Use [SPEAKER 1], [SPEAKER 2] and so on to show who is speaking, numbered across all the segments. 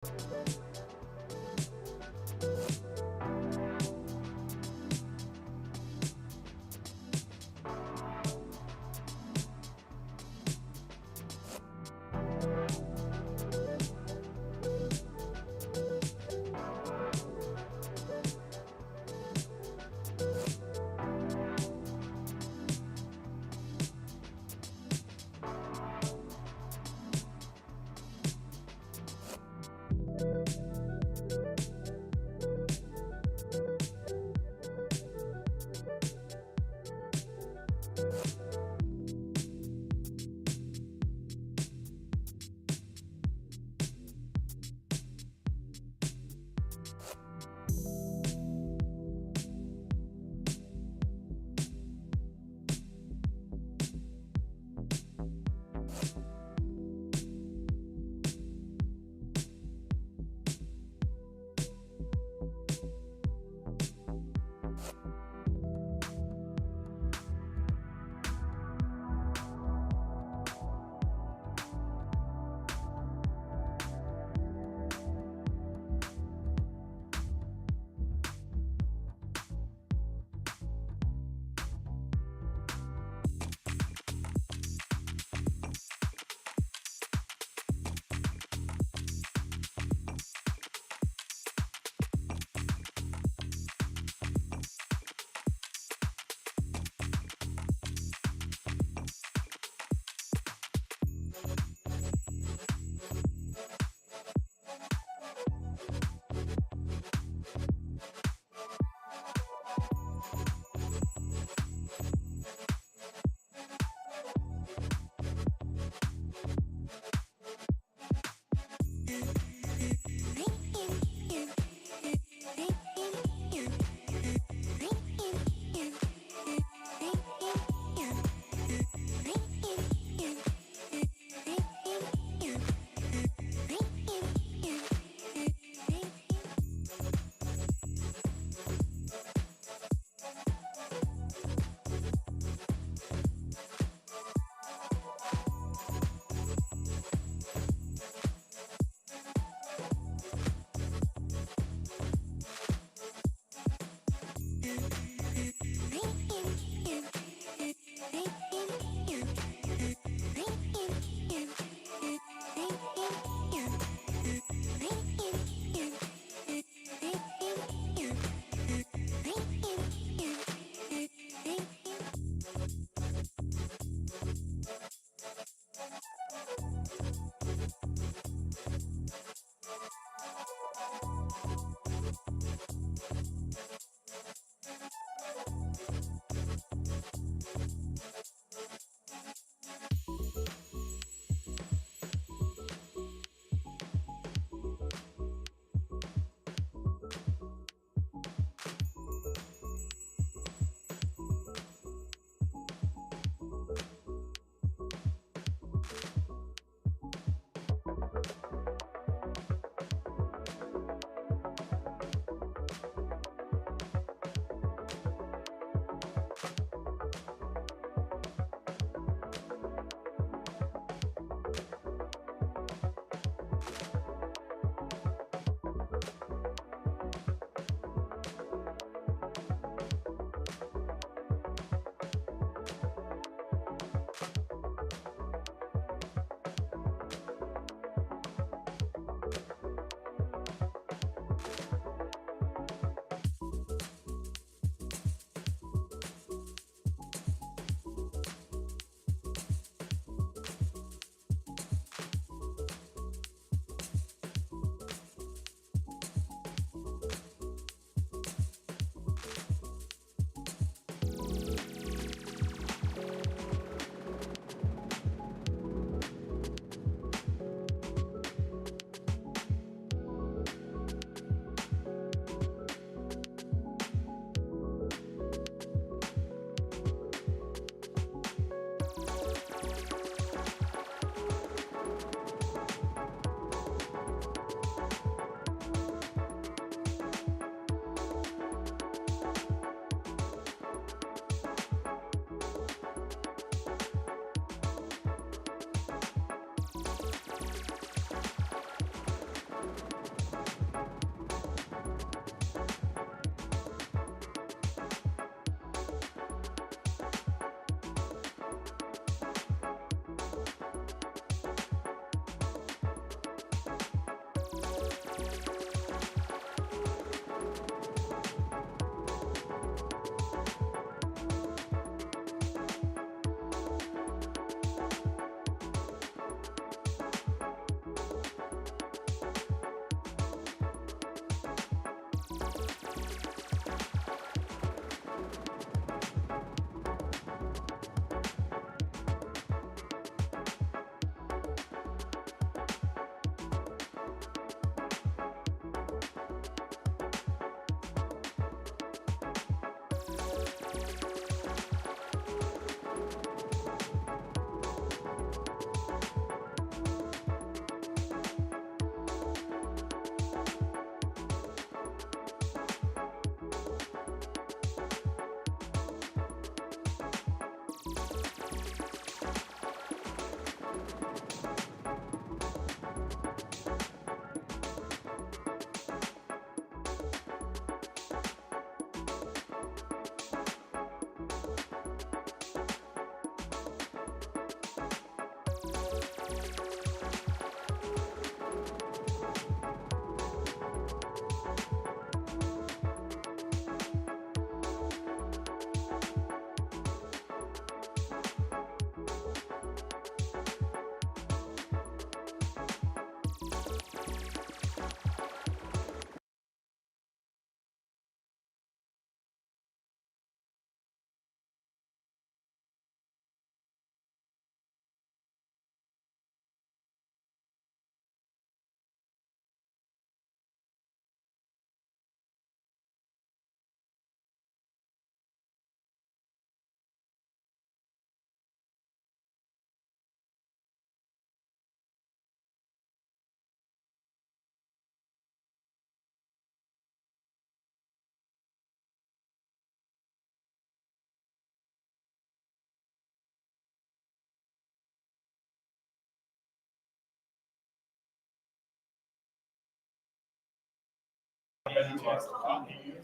[SPEAKER 1] you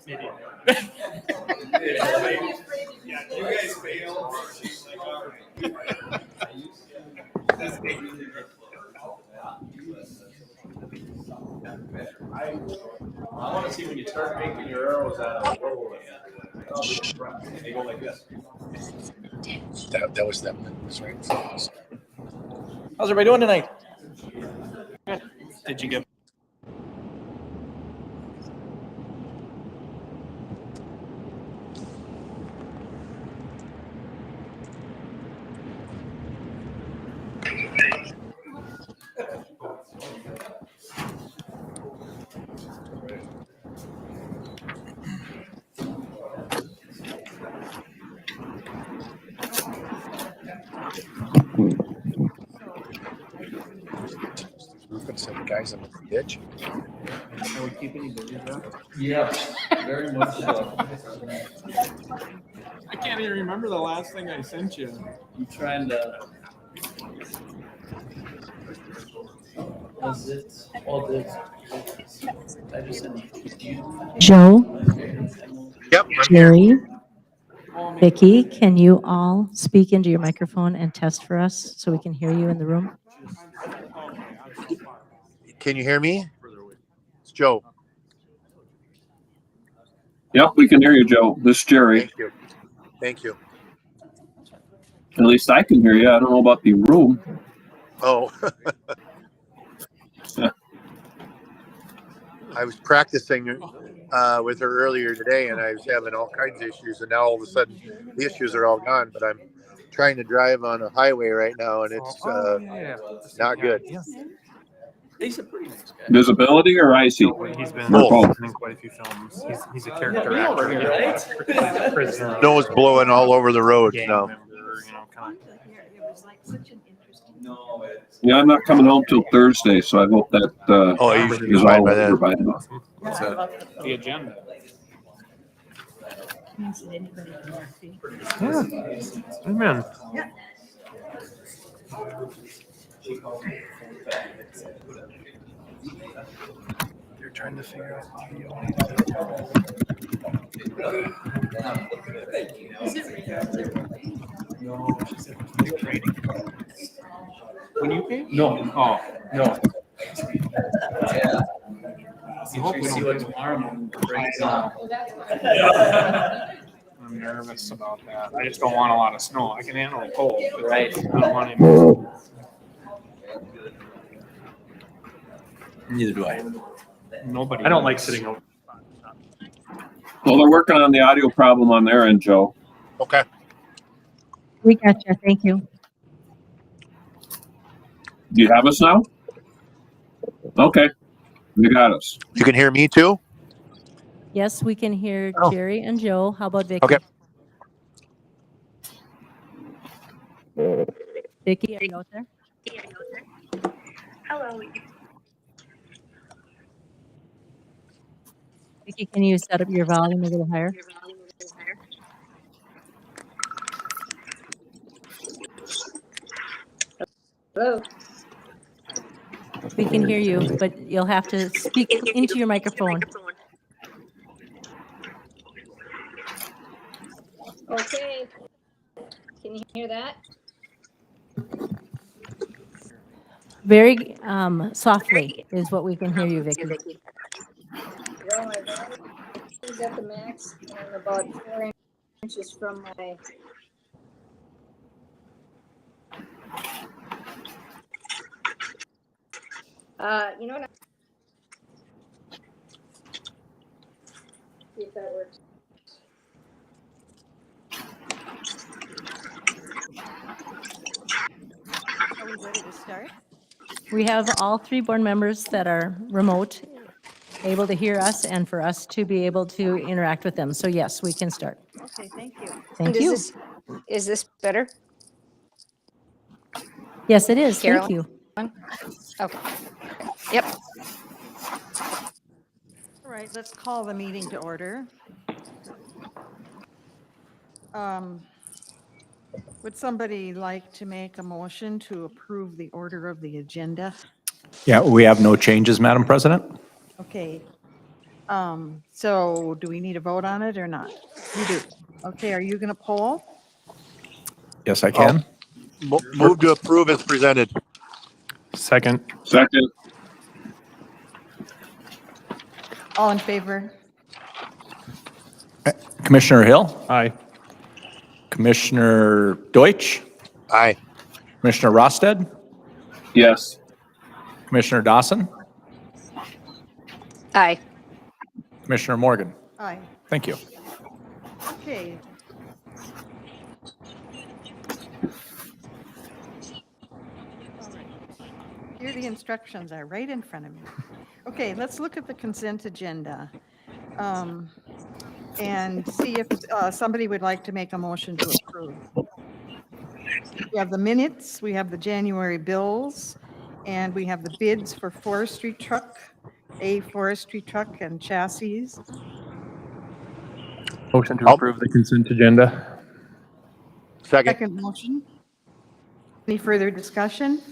[SPEAKER 1] Maybe.
[SPEAKER 2] Yeah, you guys failed. I want to see when you start making your arrows out of roll. They go like this.
[SPEAKER 3] That was them. That's right.
[SPEAKER 1] How's everybody doing tonight? Good. Did you get?
[SPEAKER 3] Guys in the ditch.
[SPEAKER 1] Are we keeping you busy, Jeff?
[SPEAKER 2] Yeah, very much so.
[SPEAKER 1] I can't even remember the last thing I sent you.
[SPEAKER 2] I'm trying to. Was it? Oh, this. I just sent you.
[SPEAKER 4] Joe,
[SPEAKER 3] Yep, I'm here.
[SPEAKER 4] Jerry, Vicki, can you all speak into your microphone and test for us so we can hear you in the room?
[SPEAKER 3] Can you hear me? It's Joe.
[SPEAKER 5] Yep, we can hear you, Joe. This is Jerry.
[SPEAKER 3] Thank you. Thank you.
[SPEAKER 5] At least I can hear you. I don't know about the room.
[SPEAKER 3] Oh. I was practicing with her earlier today, and I was having all kinds of issues, and now all of a sudden the issues are all gone. But I'm trying to drive on a highway right now, and it's not good.
[SPEAKER 1] Yeah. He's a pretty nice guy.
[SPEAKER 5] Visibility or icy?
[SPEAKER 1] He's been
[SPEAKER 3] Both.
[SPEAKER 1] in quite a few films. He's a character actor, you know, particularly the prisoner.
[SPEAKER 3] Snow's blowing all over the roads
[SPEAKER 1] Gang
[SPEAKER 3] now.
[SPEAKER 1] member, you know, kind
[SPEAKER 5] Yeah, I'm not coming home till Thursday, so I hope that
[SPEAKER 3] Oh, you should be
[SPEAKER 5] is
[SPEAKER 3] fine
[SPEAKER 5] all
[SPEAKER 3] by
[SPEAKER 5] over
[SPEAKER 3] then.
[SPEAKER 5] by then.
[SPEAKER 1] of the agenda. Yeah. Amen. You're trying to figure out. When you came?
[SPEAKER 2] No.
[SPEAKER 1] Oh,
[SPEAKER 2] No.
[SPEAKER 1] Yeah.
[SPEAKER 2] You hope we see what tomorrow morning brings on.
[SPEAKER 1] I'm nervous about that. I just don't want a lot of snow. I can handle the cold. But
[SPEAKER 2] Right.
[SPEAKER 1] I don't want any.
[SPEAKER 2] Neither do I.
[SPEAKER 1] Nobody.
[SPEAKER 6] I don't like sitting over.
[SPEAKER 5] Well, they're working on the audio problem on their end, Joe.
[SPEAKER 3] Okay.
[SPEAKER 4] We got you. Thank you.
[SPEAKER 5] Do you have us now? Okay. You got us.
[SPEAKER 3] You can hear me too?
[SPEAKER 4] Yes, we can hear
[SPEAKER 3] Oh.
[SPEAKER 4] Jerry and Joe. How about Vicki?
[SPEAKER 3] Okay.
[SPEAKER 4] Vicki, are you out there?
[SPEAKER 7] Hello.
[SPEAKER 4] Vicki, can you set up your volume a little higher?
[SPEAKER 7] Hello.
[SPEAKER 4] We can hear you, but you'll have to speak into your microphone.
[SPEAKER 7] Okay. Can you hear that?
[SPEAKER 4] Very softly is what we can hear you, Vicki.
[SPEAKER 7] Well, my volume is at the max, and I'm about 4 inches from my. You know what? See if that works.
[SPEAKER 4] Are we ready to start? We have all 3 board members that are remote, able to hear us, and for us to be able to interact with them. So yes, we can start.
[SPEAKER 7] Okay, thank you.
[SPEAKER 4] Thank you.
[SPEAKER 7] Is this better?
[SPEAKER 4] Yes, it is.
[SPEAKER 7] Carol?
[SPEAKER 4] Thank you.
[SPEAKER 7] Okay. Yep.
[SPEAKER 8] All right, let's call the meeting to order. Would somebody like to make a motion to approve the order of the agenda?
[SPEAKER 6] Yeah, we have no changes, Madam President.
[SPEAKER 8] Okay. So do we need a vote on it or not? You do. Okay, are you going to poll?
[SPEAKER 1] Yes, I can.
[SPEAKER 3] Move to approve as presented.
[SPEAKER 6] Second.
[SPEAKER 5] Second.
[SPEAKER 8] All in favor?
[SPEAKER 1] Commissioner Hill,
[SPEAKER 6] Aye.
[SPEAKER 1] Commissioner Deutsch,
[SPEAKER 3] Aye.
[SPEAKER 1] Commissioner Rosted,
[SPEAKER 5] Yes.
[SPEAKER 1] Commissioner Dawson,
[SPEAKER 9] Aye.
[SPEAKER 1] Commissioner Morgan.
[SPEAKER 8] Aye.
[SPEAKER 1] Thank you.
[SPEAKER 8] Okay. All right. Here the instructions are right in front of me. Okay, let's look at the consent agenda. And see if somebody would like to make a motion to approve. We have the minutes, we have the January bills, and we have the bids for forestry truck, a forestry truck and chassis.
[SPEAKER 6] Motion to
[SPEAKER 3] I'll-
[SPEAKER 6] approve the consent agenda.
[SPEAKER 3] Second.
[SPEAKER 8] Second motion. Any further discussion?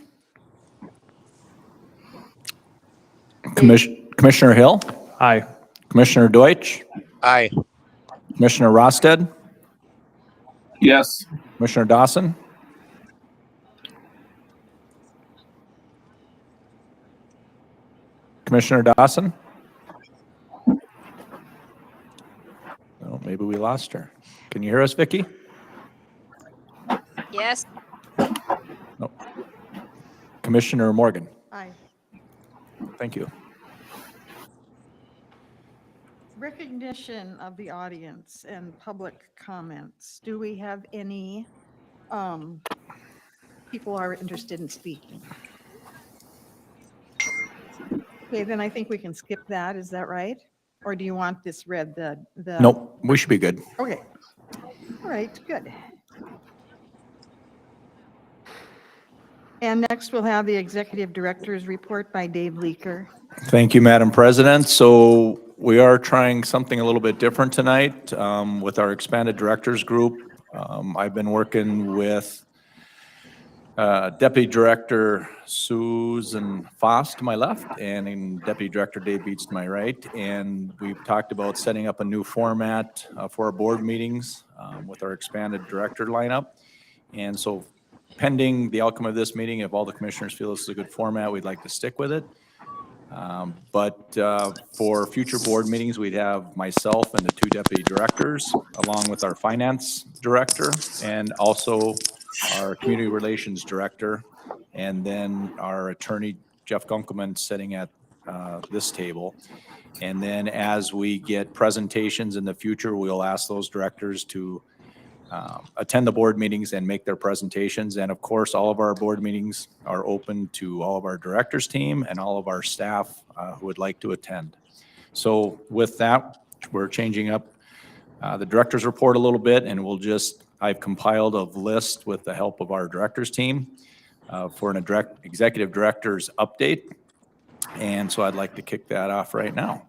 [SPEAKER 1] Commissioner Hill,
[SPEAKER 6] Aye.
[SPEAKER 1] Commissioner Deutsch,
[SPEAKER 3] Aye.
[SPEAKER 1] Commissioner Rosted,
[SPEAKER 5] Yes.
[SPEAKER 1] Commissioner Dawson, Commissioner Dawson. Oh, maybe we lost her. Can you hear us, Vicki?
[SPEAKER 9] Yes.
[SPEAKER 1] No. Commissioner Morgan.
[SPEAKER 8] Aye.
[SPEAKER 1] Thank you.
[SPEAKER 8] Recognition of the audience and public comments. Do we have any people are interested in speaking? Okay, then I think we can skip that. Is that right? Or do you want this read? The
[SPEAKER 1] Nope, we should be good.
[SPEAKER 8] Okay. All right, good. And next we'll have the executive director's report by Dave Leaker.
[SPEAKER 1] Thank you, Madam President. So we are trying something a little bit different tonight with our expanded directors group. I've been working with Deputy Director Susan Foss to my left and Deputy Director Dave Beats to my right. And we've talked about setting up a new format for our board meetings with our expanded director lineup. And so pending the outcome of this meeting, if all the commissioners feel this is a good format, we'd like to stick with it. But for future board meetings, we'd have myself and the two deputy directors, along with our finance director, and also our community relations director, and then our attorney, Jeff Gunkelman, sitting at this table. And then as we get presentations in the future, we'll ask those directors to attend the board meetings and make their presentations. And of course, all of our board meetings are open to all of our directors team and all of our staff who would like to attend. So with that, we're changing up the director's report a little bit, and I've compiled a list with the help of our directors team for an executive director's update. And so I'd like to kick that off right now.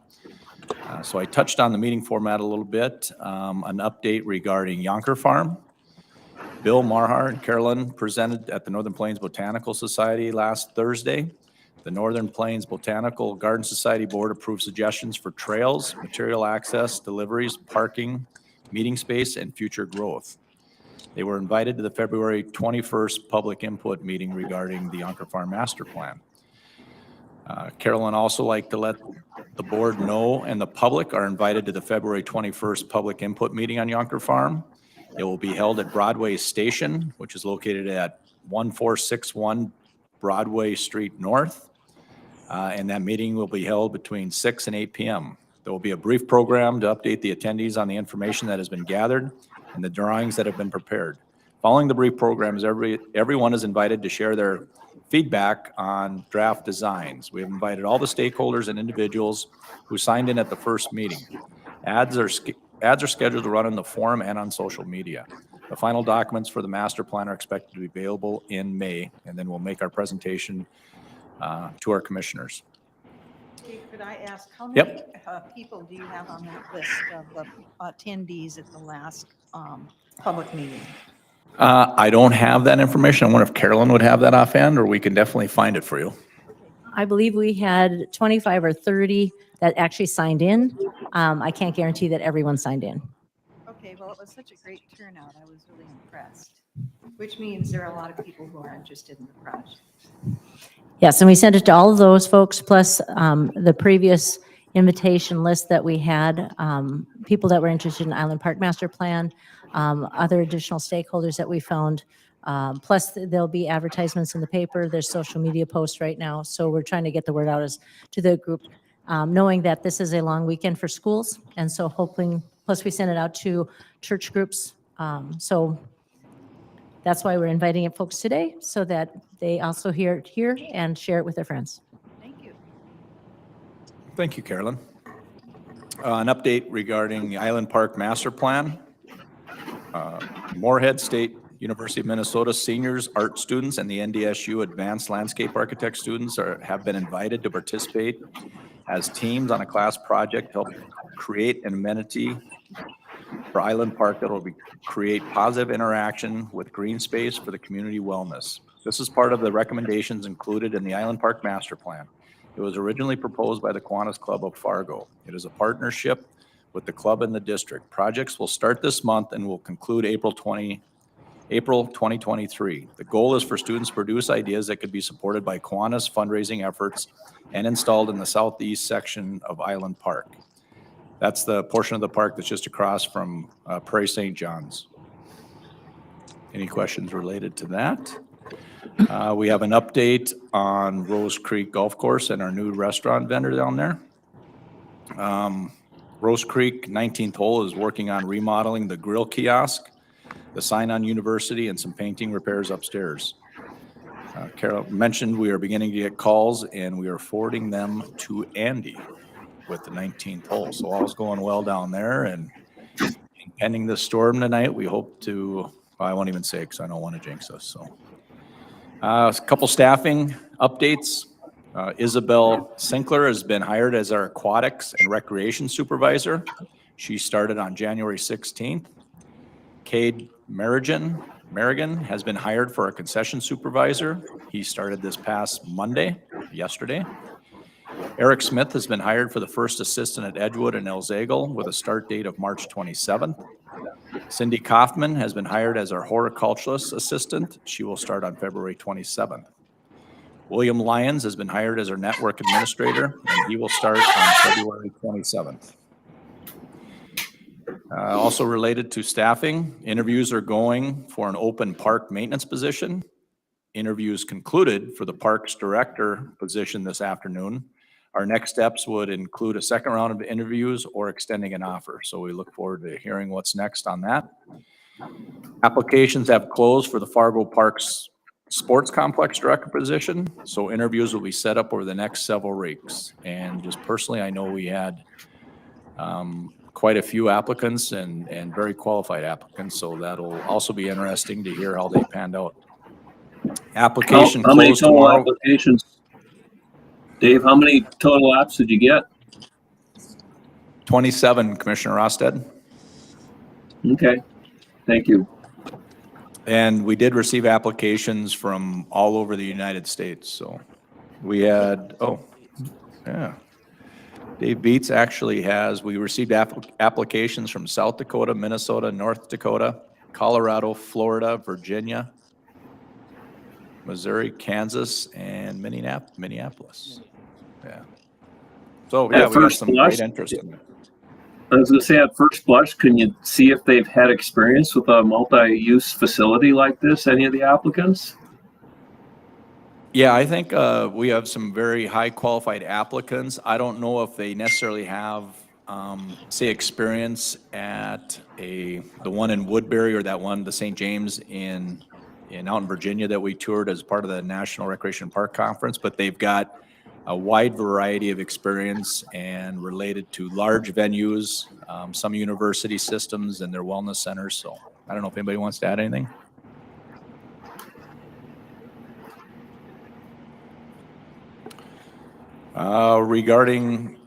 [SPEAKER 1] So I touched on the meeting format a little bit, an update regarding Yonker Farm. Bill Marhar and Carolyn presented at the Northern Plains Botanical Society last Thursday. The Northern Plains Botanical Garden Society Board approved suggestions for trails, material access, deliveries, parking, meeting space, and future growth. They were invited to the February 21st public input meeting regarding the Yonker Farm Master Plan. Carolyn also liked to let the board know and the public are invited to the February 21st public input meeting on Yonker Farm. It will be held at Broadway Station, which is located at 1461 Broadway Street North. And that meeting will be held between 6 and 8 p.m. There will be a brief program to update the attendees on the information that has been gathered and the drawings that have been prepared. Following the brief programs, everyone is invited to share their feedback on draft designs. We have invited all the stakeholders and individuals who signed in at the first meeting. Ads are scheduled to run in the forum and on social media. The final documents for the master plan are expected to be available in May, and then we'll make our presentation to our commissioners.
[SPEAKER 8] Could I ask, how many
[SPEAKER 1] Yep.
[SPEAKER 8] people do you have on that list of the attendees at the last public meeting?
[SPEAKER 1] I don't have that information. I wonder if Carolyn would have that offhand, or we can definitely find it for you.
[SPEAKER 4] I believe we had 25 or 30 that actually signed in. I can't guarantee that everyone signed in.
[SPEAKER 8] Okay, well, it was such a great turnout. I was really impressed, which means there are a lot of people who are interested in the project.
[SPEAKER 4] Yes, and we sent it to all of those folks, plus the previous invitation list that we had, people that were interested in Island Park Master Plan, other additional stakeholders that we found. Plus, there'll be advertisements in the paper. There's social media posts right now. So we're trying to get the word out as to the group, knowing that this is a long weekend for schools. And so hoping, plus we sent it out to church groups. So that's why we're inviting folks today, so that they also hear it here and share it with their friends.
[SPEAKER 8] Thank you.
[SPEAKER 1] Thank you, Carolyn. An update regarding the Island Park Master Plan. Moorhead State University of Minnesota seniors, art students, and the NDSU Advanced Landscape Architect students have been invited to participate as teams on a class project to help create an amenity for Island Park that will create positive interaction with green space for the community wellness. This is part of the recommendations included in the Island Park Master Plan. It was originally proposed by the Kiwanis Club of Fargo. It is a partnership with the club and the district. Projects will start this month and will conclude April 2023. The goal is for students to produce ideas that could be supported by Kiwanis fundraising efforts and installed in the southeast section of Island Park. That's the portion of the park that's just across from Prairie St. John's. Any questions related to that? We have an update on Rose Creek Golf Course and our new restaurant vendor down there. Rose Creek 19th hole is working on remodeling the grill kiosk, the sign on University, and some painting repairs upstairs. Carol mentioned we are beginning to get calls, and we are forwarding them to Andy with the 19th hole. So all's going well down there, and pending the storm tonight, we hope to, well, I won't even say because I don't want to jinx us. So a couple staffing updates. Isabel Sinkler has been hired as our aquatics and recreation supervisor. She started on January 16th. Cade Merrigan has been hired for a concession supervisor. He started this past Monday, yesterday. Eric Smith has been hired for the first assistant at Edgewood and Elzagle with a start date of March 27th. Cindy Kaufman has been hired as our horticulturalist assistant. She will start on February 27th. William Lyons has been hired as our network administrator, and he will start on February 27th. Also related to staffing, interviews are going for an open park maintenance position. Interviews concluded for the parks director position this afternoon. Our next steps would include a second round of interviews or extending an offer. So we look forward to hearing what's next on that. Applications have closed for the Fargo Parks Sports Complex director position. So interviews will be set up over the next several weeks. And just personally, I know we had quite a few applicants and very qualified applicants. So that'll also be interesting to hear how they panned out. Application
[SPEAKER 5] How many
[SPEAKER 1] closed
[SPEAKER 5] total
[SPEAKER 1] tomorrow.
[SPEAKER 5] applications? Dave, how many total apps did you get?
[SPEAKER 1] 27, Commissioner Rosted.
[SPEAKER 5] Okay, thank you.
[SPEAKER 1] And we did receive applications from all over the United States. So we had, oh, yeah. Dave Beats actually we received applications from South Dakota, Minnesota, North Dakota, Colorado, Florida, Virginia, Missouri, Kansas, and Minneapolis. Yeah. So yeah,
[SPEAKER 5] At
[SPEAKER 1] we got
[SPEAKER 5] first
[SPEAKER 1] some
[SPEAKER 5] blush,
[SPEAKER 1] great interest in it.
[SPEAKER 5] I was going to say, at first blush, can you see if they've had experience with a multi-use facility like this, any of the applicants?
[SPEAKER 1] Yeah, I think we have some very high qualified applicants. I don't know if they necessarily have, say, experience at the one in Woodbury or that one, the St. James out in Virginia that we toured as part of the National Recreation Park Conference, but they've got a wide variety of experience and related to large venues, some university systems and their wellness centers. So I don't know if anybody wants to add anything. Regarding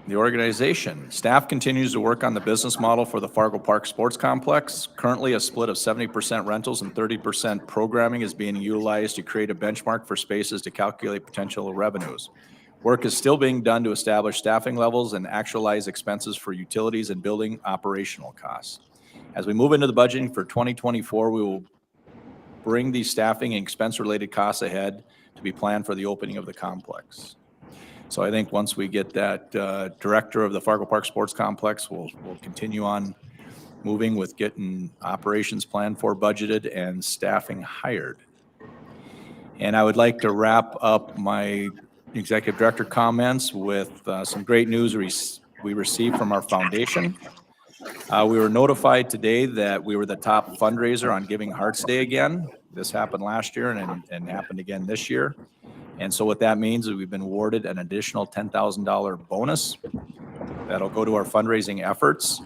[SPEAKER 1] The organization. Staff continues to work on the business model for the Fargo Park Sports Complex. Currently, a split of 70% rentals and 30% programming is being utilized to create a benchmark for spaces to calculate potential revenues. Work is still being done to establish staffing levels and actualize expenses for utilities and building operational costs. As we move into the budgeting for 2024, we will bring these staffing and expense-related costs ahead to be planned for the opening of the complex. So I think once we get that director of the Fargo Park Sports Complex, we'll continue on moving with getting operations planned for, budgeted, and staffing hired. And I would like to wrap up my executive director comments with some great news we received from our foundation. We were notified today that we were the top fundraiser on Giving Hearts Day again. This happened last year and happened again this year. And so what that means is we've been awarded an additional $10,000 bonus that'll go to our fundraising efforts.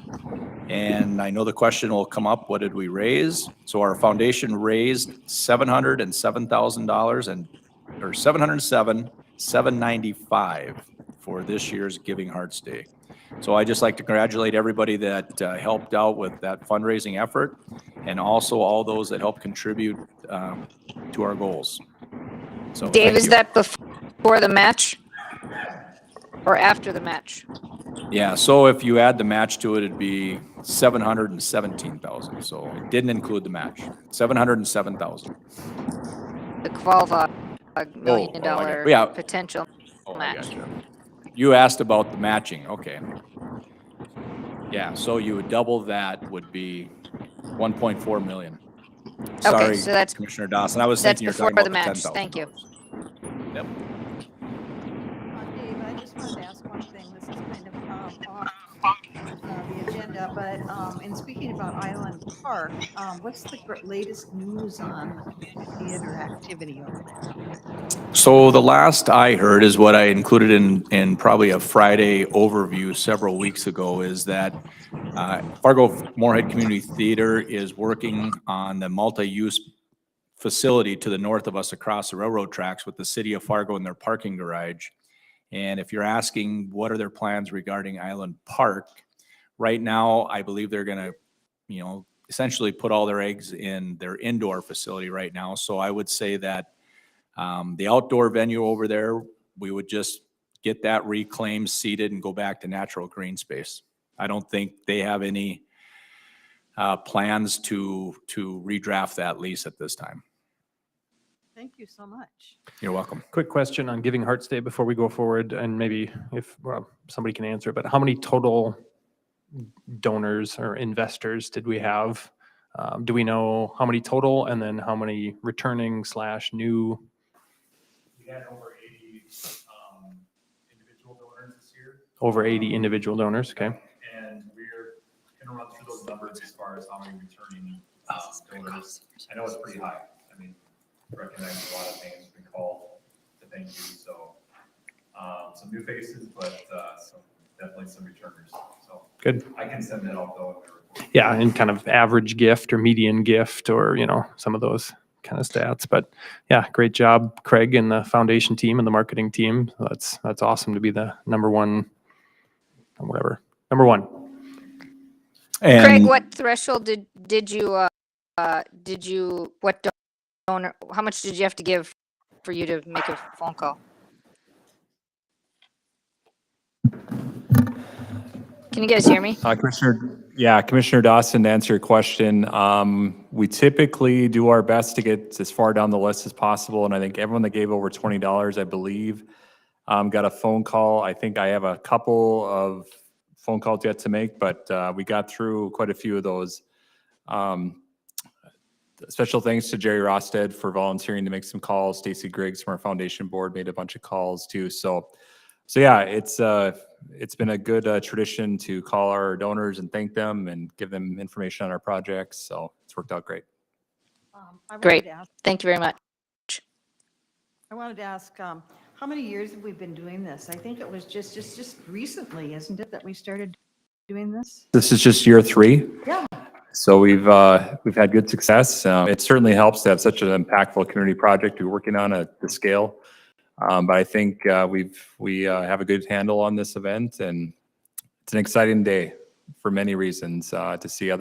[SPEAKER 1] And I know the question will come up, what did we raise? So our foundation raised $707,000 or $707,795 for this year's Giving Hearts Day. So I just like to congratulate everybody that helped out with that fundraising effort, and also all those that helped contribute to our goals. So,
[SPEAKER 9] Dave, is that before the match or after the match?
[SPEAKER 1] Yeah, so if you add the match to it, it'd be 717,000. So it didn't include the match. 707,000.
[SPEAKER 9] The $12 million
[SPEAKER 1] yeah.
[SPEAKER 9] potential
[SPEAKER 1] Oh, I
[SPEAKER 9] match.
[SPEAKER 1] gotcha. You asked about the matching. Okay. Yeah, so you would double that would be 1.4 million. Sorry,
[SPEAKER 9] so that's
[SPEAKER 1] Commissioner Dawson. I was
[SPEAKER 9] that's
[SPEAKER 1] thinking you're
[SPEAKER 9] before
[SPEAKER 1] talking about
[SPEAKER 9] the
[SPEAKER 1] the
[SPEAKER 9] match.
[SPEAKER 1] $10,000.
[SPEAKER 9] Thank you.
[SPEAKER 1] Yep.
[SPEAKER 8] Dave, I just wanted to ask one thing. This is kind of off the agenda, but in speaking about Island Park, what's the latest news on theater activity over there?
[SPEAKER 1] So the last I heard is what I included in probably a Friday overview several weeks ago, is that Fargo Moorhead Community Theater is working on the multi-use facility to the north of us across the railroad tracks with the city of Fargo in their parking garage. And if you're asking what are their plans regarding Island Park, right now, I believe they're going to, essentially put all their eggs in their indoor facility right now. So I would say that the outdoor venue over there, we would just get that reclaimed, seeded, and go back to natural green space. I don't think they have any plans to redraft that lease at this time.
[SPEAKER 8] Thank you so much.
[SPEAKER 1] You're welcome.
[SPEAKER 6] Quick question on Giving Hearts Day before we go forward, and maybe if somebody can answer it, but how many total donors or investors did we have? Do we know how many total, and then how many returning / new?
[SPEAKER 2] We had over 80 individual donors this year.
[SPEAKER 6] Over 80 individual donors, okay.
[SPEAKER 2] And we're going to run through those numbers as far as how many returning donors. I know it's pretty high. I mean, recognize a lot of names have been called to thank you. So some new faces, but definitely some returners. So
[SPEAKER 6] Good.
[SPEAKER 2] I can send that out though.
[SPEAKER 6] Yeah, and kind of average gift or median gift, or some of those kind of stats. But yeah, great job, Craig, and the foundation team and the marketing team. That's awesome to be the number one.
[SPEAKER 1] And
[SPEAKER 9] Craig, what threshold did you what donor? How much did you have to give for you to make a phone call? Can you guys hear me?
[SPEAKER 10] Commissioner Dawson, to answer your question, we typically do our best to get as far down the list as possible, and I think everyone that gave over $20, I believe, got a phone call. I think I have a couple of phone calls yet to make, but we got through quite a few of those. Special thanks to Jerry Rosted for volunteering to make some calls. Stacy Griggs from our foundation board made a bunch of calls too. So yeah, it's been a good tradition to call our donors and thank them and give them information on our projects. So it's worked out great.
[SPEAKER 9] Great. Thank you very much.
[SPEAKER 8] I wanted to ask, how many years have we been doing this? I think it was just recently, isn't it, that we started doing this?
[SPEAKER 10] This is just year 3.
[SPEAKER 8] Yeah.
[SPEAKER 10] So we've had good success. It certainly helps to have such an impactful community project we're working on at the scale. But I think we have a good handle on this event, and it's an exciting day for many reasons, to see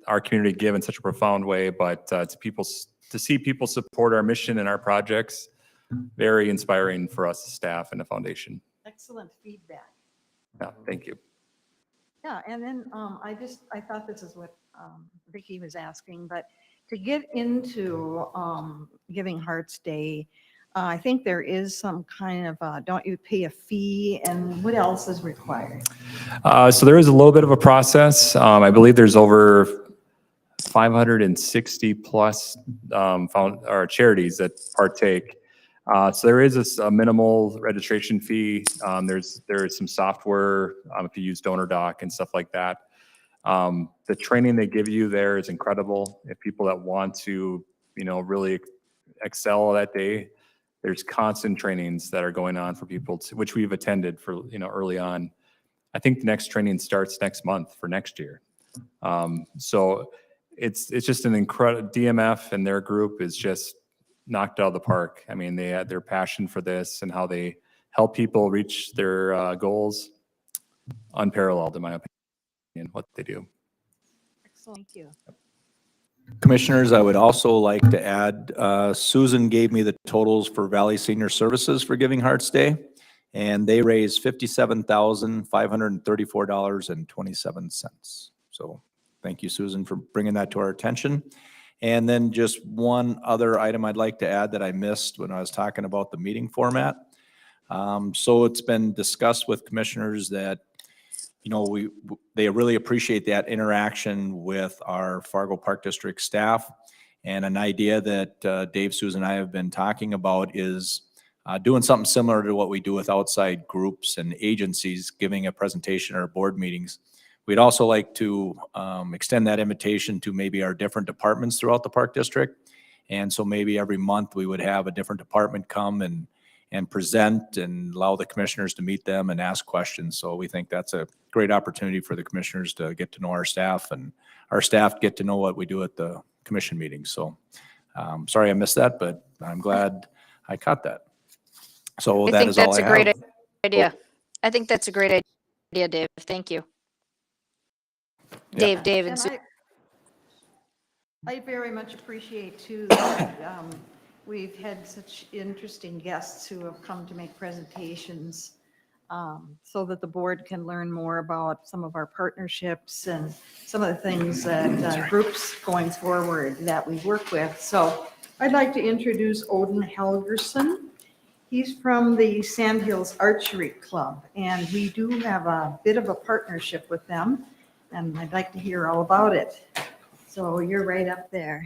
[SPEAKER 10] our community give in such a profound way, but to see people support our mission and our projects, very inspiring for us as staff and the foundation.
[SPEAKER 8] Excellent feedback.
[SPEAKER 10] Yeah, thank you.
[SPEAKER 8] Yeah, and then I thought this is what Vicki was asking, but to get into Giving Hearts Day, I think there is some kind of, don't you pay a fee, and what else is required?
[SPEAKER 10] So there is a little bit of a process. I believe there's over 560 plus charities that partake. So there is a minimal registration fee. There is some software if you use DonorDoc and stuff like that. The training they give you there is incredible. If people that want to, really excel that day, there's constant trainings that are going on for people which we've attended for, early on. I think the next training starts next month for next year. So it's just an incredible, DMF and their group is just knocked out of the park. I mean, they had their passion for this and how they help people reach their goals, unparalleled in my opinion, what they do.
[SPEAKER 8] Excellent, thank you.
[SPEAKER 1] Commissioners, I would also like to add, Susan gave me the totals for Valley Senior Services for Giving Hearts Day, and they raised $57,534.27. So thank you, Susan, for bringing that to our attention. And then just one other item I'd like to add that I missed when I was talking about the meeting format. So it's been discussed with commissioners that they really appreciate that interaction with our Fargo Park District staff. And an idea that Dave, Susan, and I have been talking about is doing something similar to what we do with outside groups and agencies, giving a presentation at our board meetings. We'd also like to extend that invitation to maybe our different departments throughout the Park District. And so maybe every month we would have a different department come and present and allow the commissioners to meet them and ask questions. So we think that's a great opportunity for the commissioners to get to know our staff and our staff get to know what we do at the commission meetings. So sorry I missed that, but I'm glad I caught that. So that is all I have.
[SPEAKER 9] I think that's a great idea. I think that's a great idea, Dave. Thank you.
[SPEAKER 1] Yeah.
[SPEAKER 9] Dave and
[SPEAKER 8] And
[SPEAKER 9] Sue.
[SPEAKER 8] I very much appreciate too that we've had such interesting guests who have come to make presentations so that the board can learn more about some of our partnerships and some of the things that groups going forward that we work with. So I'd like to introduce Odin Helgerson. He's from the Sandhills Archery Club, and we do have a bit of a partnership with them, and I'd like to hear all about it. So you're right up there.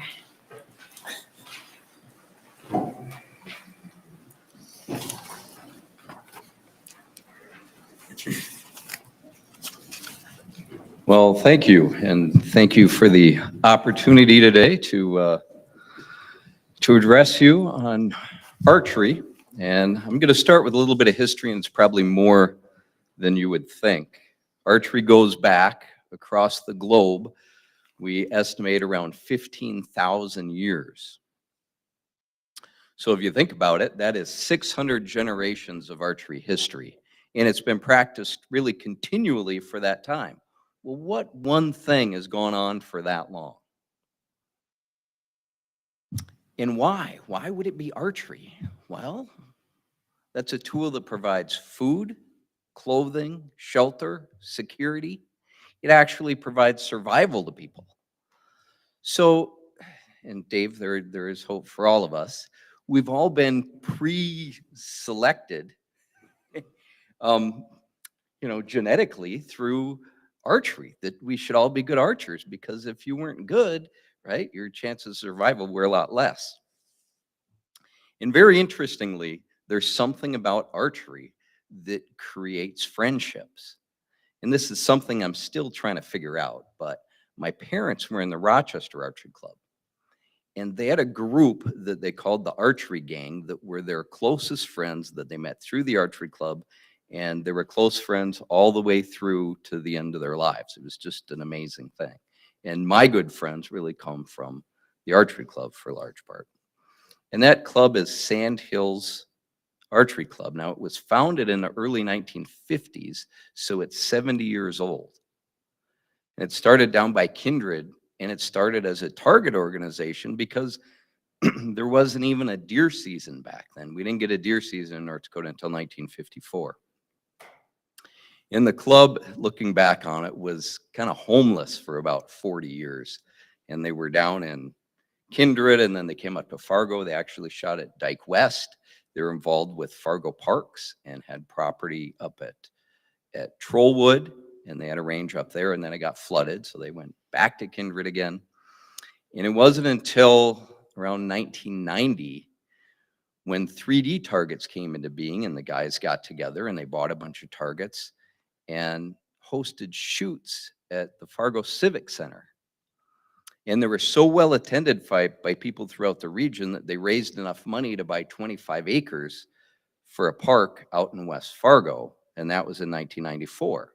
[SPEAKER 11] Well, thank you, and thank you for the opportunity today to address you on archery. And I'm going to start with a little bit of history, and it's probably more than you would think. Archery goes back across the globe. We estimate around 15,000 years. So if you think about it, that is 600 generations of archery history, and it's been practiced really continually for that time. Well, what one thing has gone on for that long? And why? Why would it be archery? Well, that's a tool that provides food, clothing, shelter, security. It actually provides survival to people. So, and Dave, there is hope for all of us. We've all been pre-selected, genetically through archery, that we should all be good archers, because if you weren't good, right, your chances of survival were a lot less. And very interestingly, there's something about archery that creates friendships. And this is something I'm still trying to figure out, but my parents were in the Rochester Archery Club, and they had a group that they called the Archery Gang that were their closest friends that they met through the archery club, and they were close friends all the way through to the end of their lives. It was just an amazing thing. And my good friends really come from the archery club for a large part. And that club is Sand Hills Archery Club. Now, it was founded in the early 1950s, so it's 70 years old. And it started down by Kindred, and it started as a target organization because there wasn't even a deer season back then. We didn't get a deer season in North Dakota until 1954. And the club, looking back on it, was kind of homeless for about 40 years. And they were down in Kindred, and then they came up to Fargo. They actually shot at Dyke West. They were involved with Fargo Parks and had property up at Trollwood, and they had a range up there, and then it got flooded, so they went back to Kindred again. And it wasn't until around 1990 when 3D targets came into being, and the guys got together and they bought a bunch of targets and hosted shoots at the Fargo Civic Center. And they were so well attended by people throughout the region that they raised enough money to buy 25 acres for a park out in West Fargo, and that was in 1994.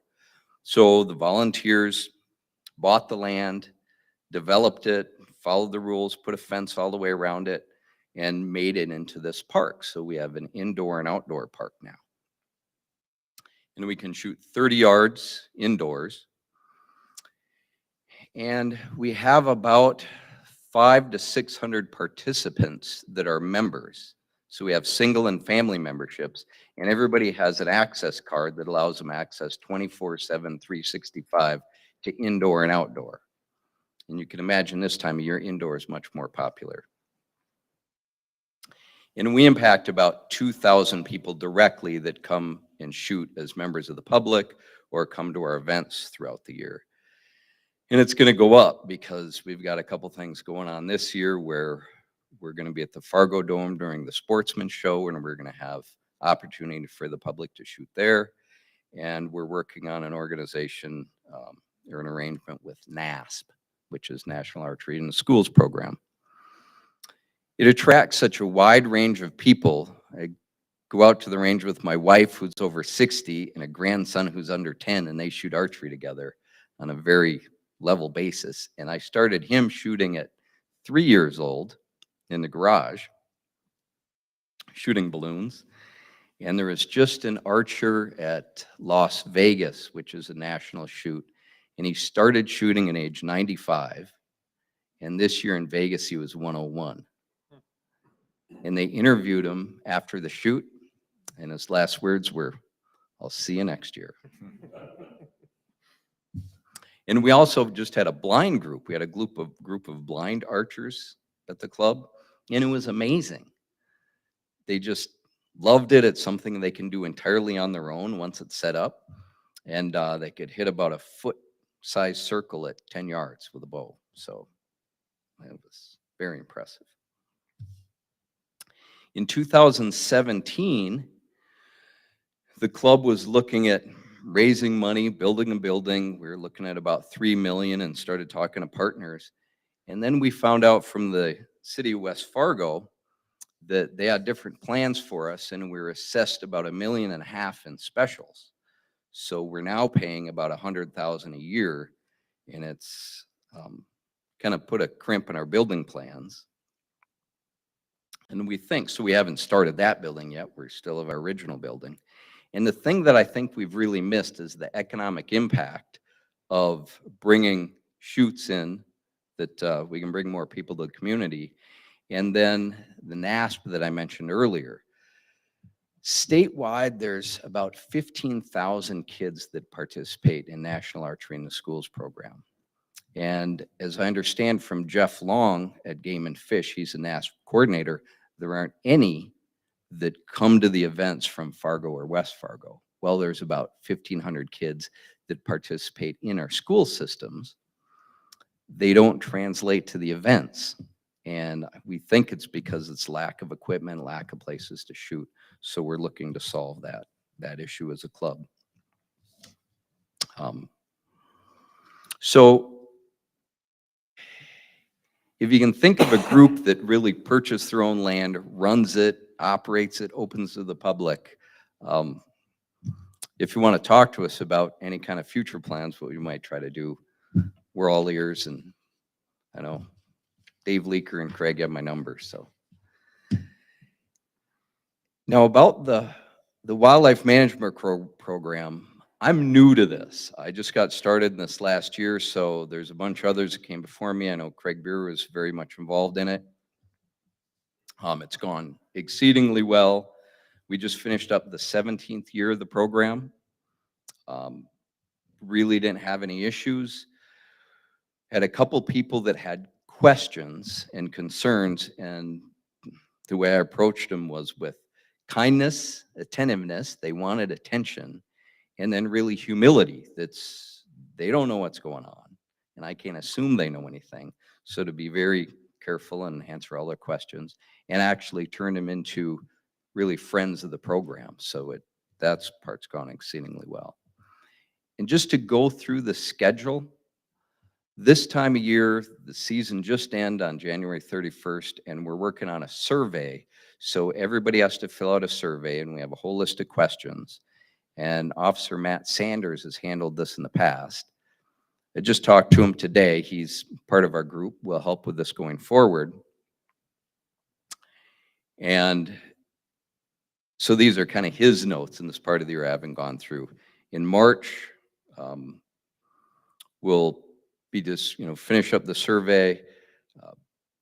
[SPEAKER 11] So the volunteers bought the land, developed it, followed the rules, put a fence all the way around it, and made it into this park. So we have an indoor and outdoor park now. And we can shoot 30 yards indoors. And we have about 500 to 600 participants that are members. So we have single and family memberships, and everybody has an access card that allows them access 24/7, 365 to indoor and outdoor. And you can imagine this time of year, indoor is much more popular. And we impact about 2,000 people directly that come and shoot as members of the public or come to our events throughout the year. And it's going to go up because we've got a couple things going on this year where we're going to be at the Fargo Dome during the Sportsman Show, and we're going to have opportunity for the public to shoot there. And we're working on an organization or an arrangement with NASP, which is National Archery in the Schools program. It attracts such a wide range of people. I go out to the range with my wife, who's over 60, and a grandson who's under 10, and they shoot archery together on a very level basis. And I started him shooting at 3 years old in the garage, shooting balloons. And there is just an archer at Las Vegas, which is a national shoot. And he started shooting at age 95. And this year in Vegas, he was 101. And they interviewed him after the shoot. And his last words were, "I'll see you next year." And we also just had a blind group. We had a group of blind archers at the club, and it was amazing. They just loved it. It's something they can do entirely on their own once it's set up. And they could hit about a foot-sized circle at 10 yards with a bow. So it was very impressive. In 2017, the club was looking at raising money, building a building. We were looking at about $3 million and started talking to partners. And then we found out from the city of West Fargo that they had different plans for us, and we were assessed about $1.5 million in specials. So we're now paying about $100,000 a year, and it's kind of put a crimp in our building plans. And we think, so we haven't started that building yet. We're still of our original building. And the thing that I think we've really missed is the economic impact of bringing shoots in that we can bring more people to the community. And then the NASP that I mentioned earlier. Statewide, there's about 15,000 kids that participate in National Archery in the Schools program. And as I understand from Jeff Long at Game and Fish, he's a NASP coordinator, there aren't any that come to the events from Fargo or West Fargo. Well, there's about 1,500 kids that participate in our school systems. They don't translate to the events. And we think it's because it's lack of equipment, lack of places to shoot. So we're looking to solve that issue as a club. So if you can think of a group that really purchased their own land, runs it, operates it, opens to the public, if you want to talk to us about any kind of future plans, what we might try to do, we're all ears. And I know Dave Leaker and Craig have my number, so Now about the wildlife management program, I'm new to this. I just got started in this last year, so there's a bunch of others that came before me. I know Craig Beer was very much involved in it. It's gone exceedingly well. We just finished up the 17th year of the program. Really didn't have any issues. Had a couple people that had questions and concerns, and the way I approached them was with kindness, attentiveness. They wanted attention, and then really humility. They don't know what's going on, and I can't assume they know anything. So to be very careful and answer all their questions, and actually turn them into really friends of the program. So that's part's gone exceedingly well. And just to go through the schedule, this time of year, the season just ended on January 31st, and we're working on a survey. So everybody has to fill out a survey, and we have a whole list of questions. And Officer Matt Sanders has handled this in the past. I just talked to him today. He's part of our group. We'll help with this going forward. And so these are kind of his notes in this part of the year I haven't gone through. In March, we'll be just, finish up the survey,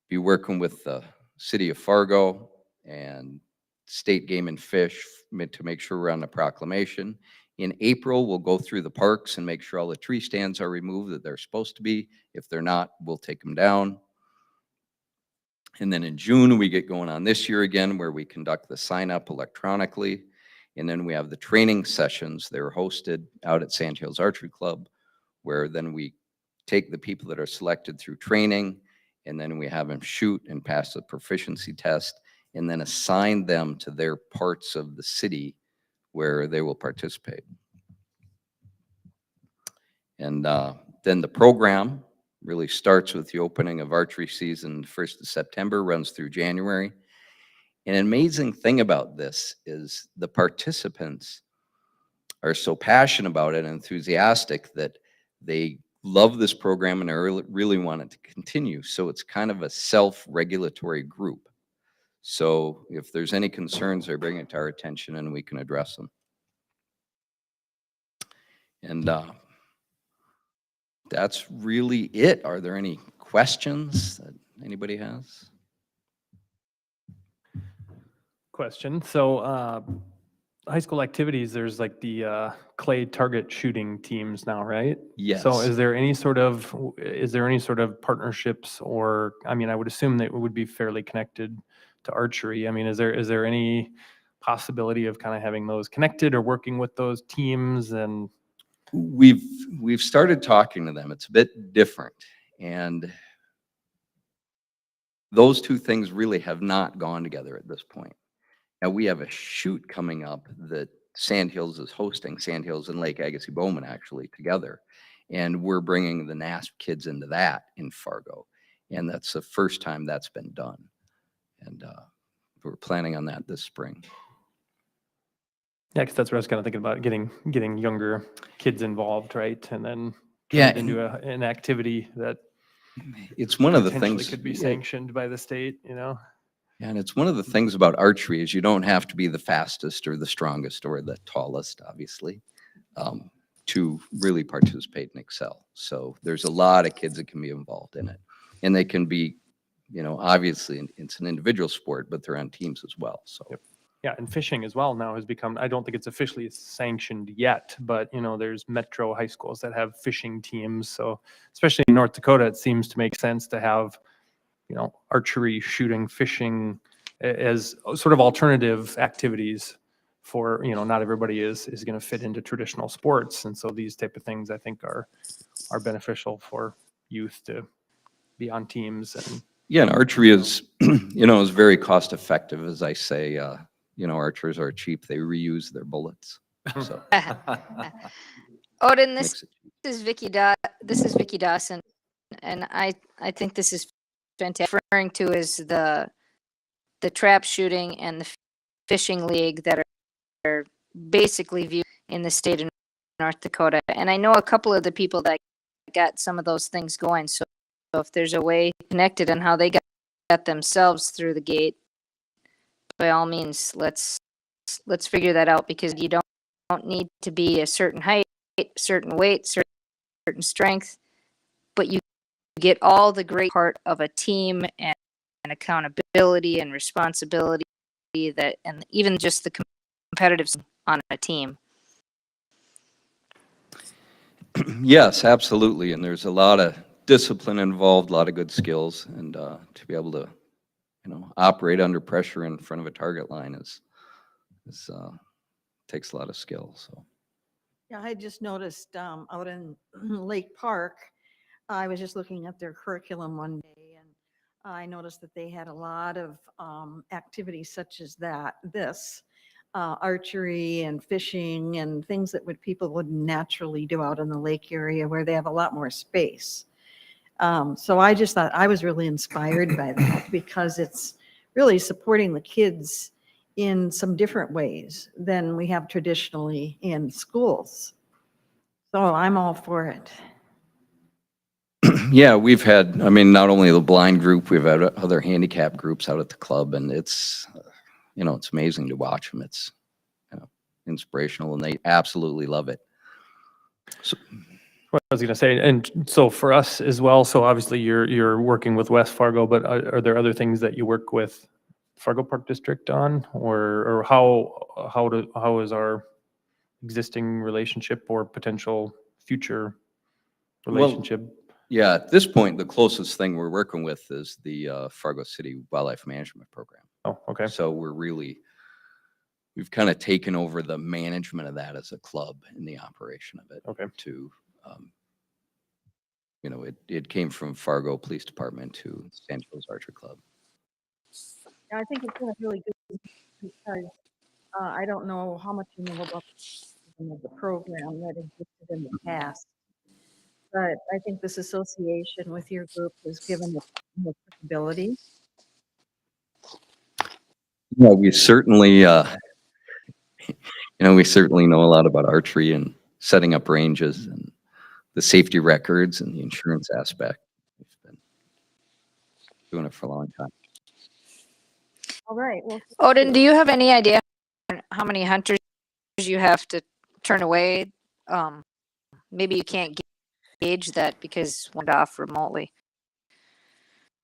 [SPEAKER 11] be working with the city of Fargo and State Game and Fish to make sure we're on the proclamation. In April, we'll go through the parks and make sure all the tree stands are removed that they're supposed to be. If they're not, we'll take them down. And then in June, we get going on this year again, where we conduct the sign up electronically. And then we have the training sessions. They're hosted out at Sand Hills Archery Club, where then we take the people that are selected through training, and then we have them shoot and pass the proficiency test, and then assign them to their parts of the city where they will participate. And then the program really starts with the opening of archery season 1st of September, runs through January. And an amazing thing about this is the participants are so passionate about it and enthusiastic that they love this program and really want it to continue. So it's kind of a self-regulatory group. So if there's any concerns, they bring it to our attention and we can address them. And that's really it. Are there any questions that anybody has?
[SPEAKER 6] Question. So high school activities, there's like the clay target shooting teams now, right?
[SPEAKER 11] Yes.
[SPEAKER 6] So is there any sort of partnerships, or, I mean, I would assume that it would be fairly connected to archery. I mean, is there any possibility of kind of having those connected or working with those teams? And
[SPEAKER 11] We've started talking to them. It's a bit different. And those two things really have not gone together at this point. Now we have a shoot coming up that Sand Hills is hosting, Sand Hills and Lake Agassiz Bowman actually together. And we're bringing the NASP kids into that in Fargo. And that's the first time that's been done. And we're planning on that this spring.
[SPEAKER 6] yeah, because that's what I was kind of thinking about, getting younger kids involved, right? And then
[SPEAKER 11] Yeah,
[SPEAKER 6] turn it into an activity that
[SPEAKER 11] it's one of the
[SPEAKER 6] potentially
[SPEAKER 11] things
[SPEAKER 6] could be sanctioned by the state,
[SPEAKER 11] And it's one of the things about archery is you don't have to be the fastest or the strongest or the tallest, obviously, to really participate and excel. So there's a lot of kids that can be involved in it. And they can be, obviously it's an individual sport, but they're on teams as well. So.
[SPEAKER 6] Yep. Yeah, and fishing as well now has become, I don't think it's officially sanctioned yet, but there's metro high schools that have fishing teams. So especially in North Dakota, it seems to make sense to have, archery, shooting, fishing as sort of alternative activities for, not everybody is going to fit into traditional sports. And so these type of things I think are beneficial for youth to be on teams. And
[SPEAKER 11] yeah, and archery is, is very cost effective. As I say, archers are cheap. They reuse their bullets. So
[SPEAKER 9] Odin,
[SPEAKER 11] makes
[SPEAKER 9] this
[SPEAKER 11] it
[SPEAKER 9] is Vicky Dawson, and I think this is fantastic. Referring to is the trap shooting and the fishing league that are basically viewed in the state of North Dakota. And I know a couple of the people that got some of those things going. So if there's a way connected on how they got themselves through the gate, by all means, let's let's figure that out, because you don't need to be a certain height, certain weight, certain strength, but you get all the great part of a team and accountability and responsibility that, and even just the competitive on a team.
[SPEAKER 11] Yes, absolutely. And there's a lot of discipline involved, a lot of good skills, and to be able to, operate under pressure in front of a target line is takes a lot of skill. So
[SPEAKER 8] Yeah, I just noticed out in Lake Park, I was just looking at their curriculum one day, and I noticed that they had a lot of activities such as this archery and fishing and things that people would naturally do out in the lake area where they have a lot more space. So I just thought I was really inspired by that, because it's really supporting the kids in some different ways than we have traditionally in schools. So I'm all for it.
[SPEAKER 11] yeah, we've had, not only the blind group, we've had other handicap groups out at the club, and it's, it's amazing to watch them. It's inspirational, and they absolutely love it. So,
[SPEAKER 6] What I was going to say, and so for us as well, so obviously you're working with West Fargo, but are there other things that you work with Fargo Park District on, or how is our existing relationship or potential future relationship?
[SPEAKER 11] Yeah, at this point, the closest thing we're working with is the Fargo City Wildlife Management Program.
[SPEAKER 6] Oh, okay.
[SPEAKER 11] So we've kind of taken over the management of that as a club and the operation of it.
[SPEAKER 6] Okay.
[SPEAKER 11] To, it came from Fargo Police Department to San Jose's Archer Club.
[SPEAKER 8] I think it's been really good, because I don't know how much you know about the program that existed in the past, but I think this association with your group has given it more credibility.
[SPEAKER 11] Yeah, we certainly, we certainly know a lot about archery and setting up ranges and the safety records and the insurance aspect. We've been doing it for a long time.
[SPEAKER 8] All right. Well,
[SPEAKER 9] Odin, do you have any idea how many hunters you have to turn away? Maybe you can't gauge that because one off remotely.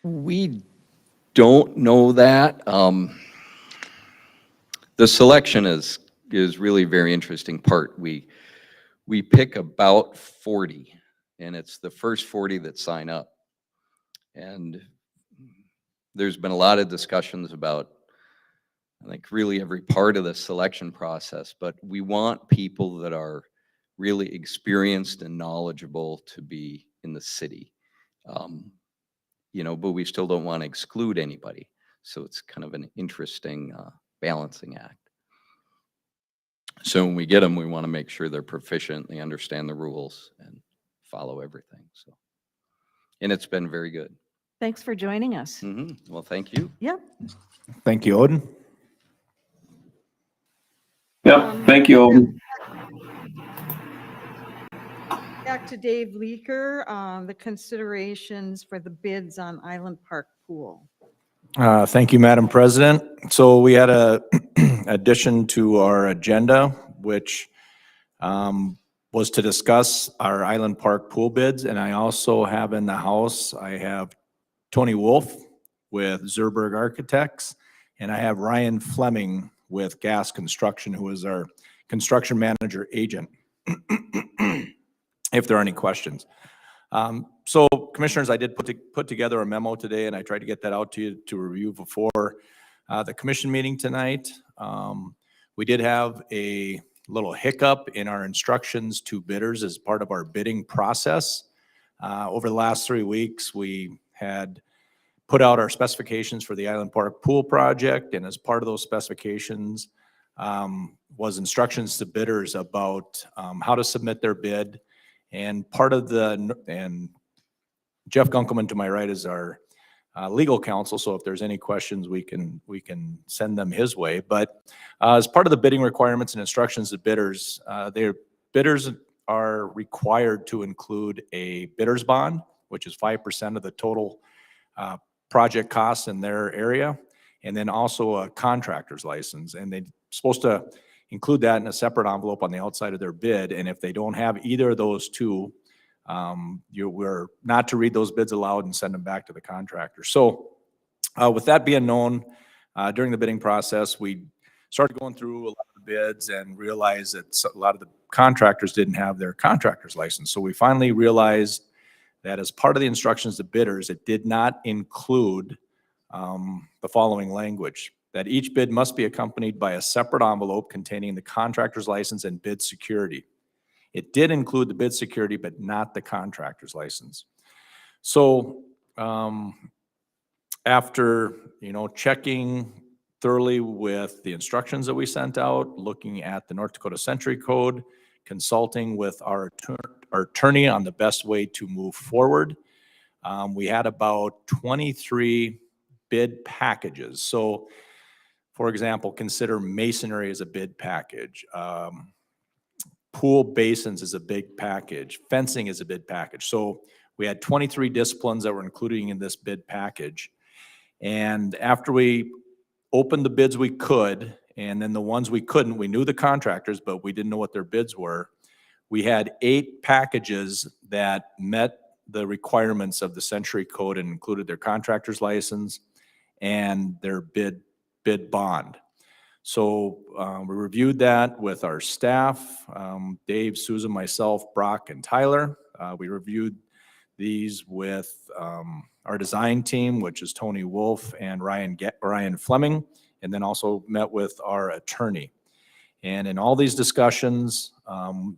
[SPEAKER 11] We don't know that. The selection is really very interesting part. We pick about 40, and it's the first 40 that sign up. And there's been a lot of discussions about, I think, really every part of the selection process, but we want people that are really experienced and knowledgeable to be in the city. But we still don't want to exclude anybody. So it's kind of an interesting balancing act. So when we get them, we want to make sure they're proficient, they understand the rules, and follow everything. So, and it's been very good.
[SPEAKER 8] thanks for joining us.
[SPEAKER 11] Well, thank you.
[SPEAKER 8] Yep.
[SPEAKER 1] Thank you, Odin.
[SPEAKER 5] Yep, thank you, Owen.
[SPEAKER 8] Back to Dave Leaker, the considerations for the bids on Island Park Pool.
[SPEAKER 1] Thank you, Madam President. So we had a addition to our agenda, which was to discuss our Island Park pool bids. And I also have in the house, I have Tony Wolf with Zerberg Architects, and I have Ryan Fleming with Gas Construction, who is our construction manager agent, if there are any questions. So commissioners, I did put together a memo today, and I tried to get that out to you to review before the commission meeting tonight. We did have a little hiccup in our instructions to bidders as part of our bidding process. Over the last 3 weeks, we had put out our specifications for the Island Park Pool project, and as part of those specifications was instructions to bidders about how to submit their bid. And part of and Jeff Gunkelman to my right is our legal counsel, so if there's any questions, we can send them his way. But as part of the bidding requirements and instructions to bidders, bidders are required to include a bidder's bond, which is 5% of the total project costs in their area, and then also a contractor's license. And supposed to include that in a separate envelope on the outside of their bid, and if they don't have either of those two, we're not to read those bids aloud and send them back to the contractor. So with that being known, during the bidding process, we started going through a lot of the bids and realized that a lot of the contractors didn't have their contractor's license. So we finally realized that as part of the instructions to bidders, it did not include the following language: that each bid must be accompanied by a separate envelope containing the contractor's license and bid security. It did include the bid security, but not the contractor's license. So after, checking thoroughly with the instructions that we sent out, looking at the North Dakota Century Code, consulting with our attorney on the best way to move forward, we had about 23 bid packages. So, for example, consider masonry as a bid package. Pool basins is a big package. Fencing is a bid package. So we had 23 disciplines that were included in this bid package. And after we opened the bids we could, and then the ones we couldn't, we knew the contractors, but we didn't know what their bids were. We had 8 packages that met the requirements of the Century Code and included their contractor's license and their bid bond. So we reviewed that with our staff, Dave, Susan, myself, Brock, and Tyler. We reviewed these with our design team, which is Tony Wolf and Ryan Fleming, and then also met with our attorney. And in all these discussions,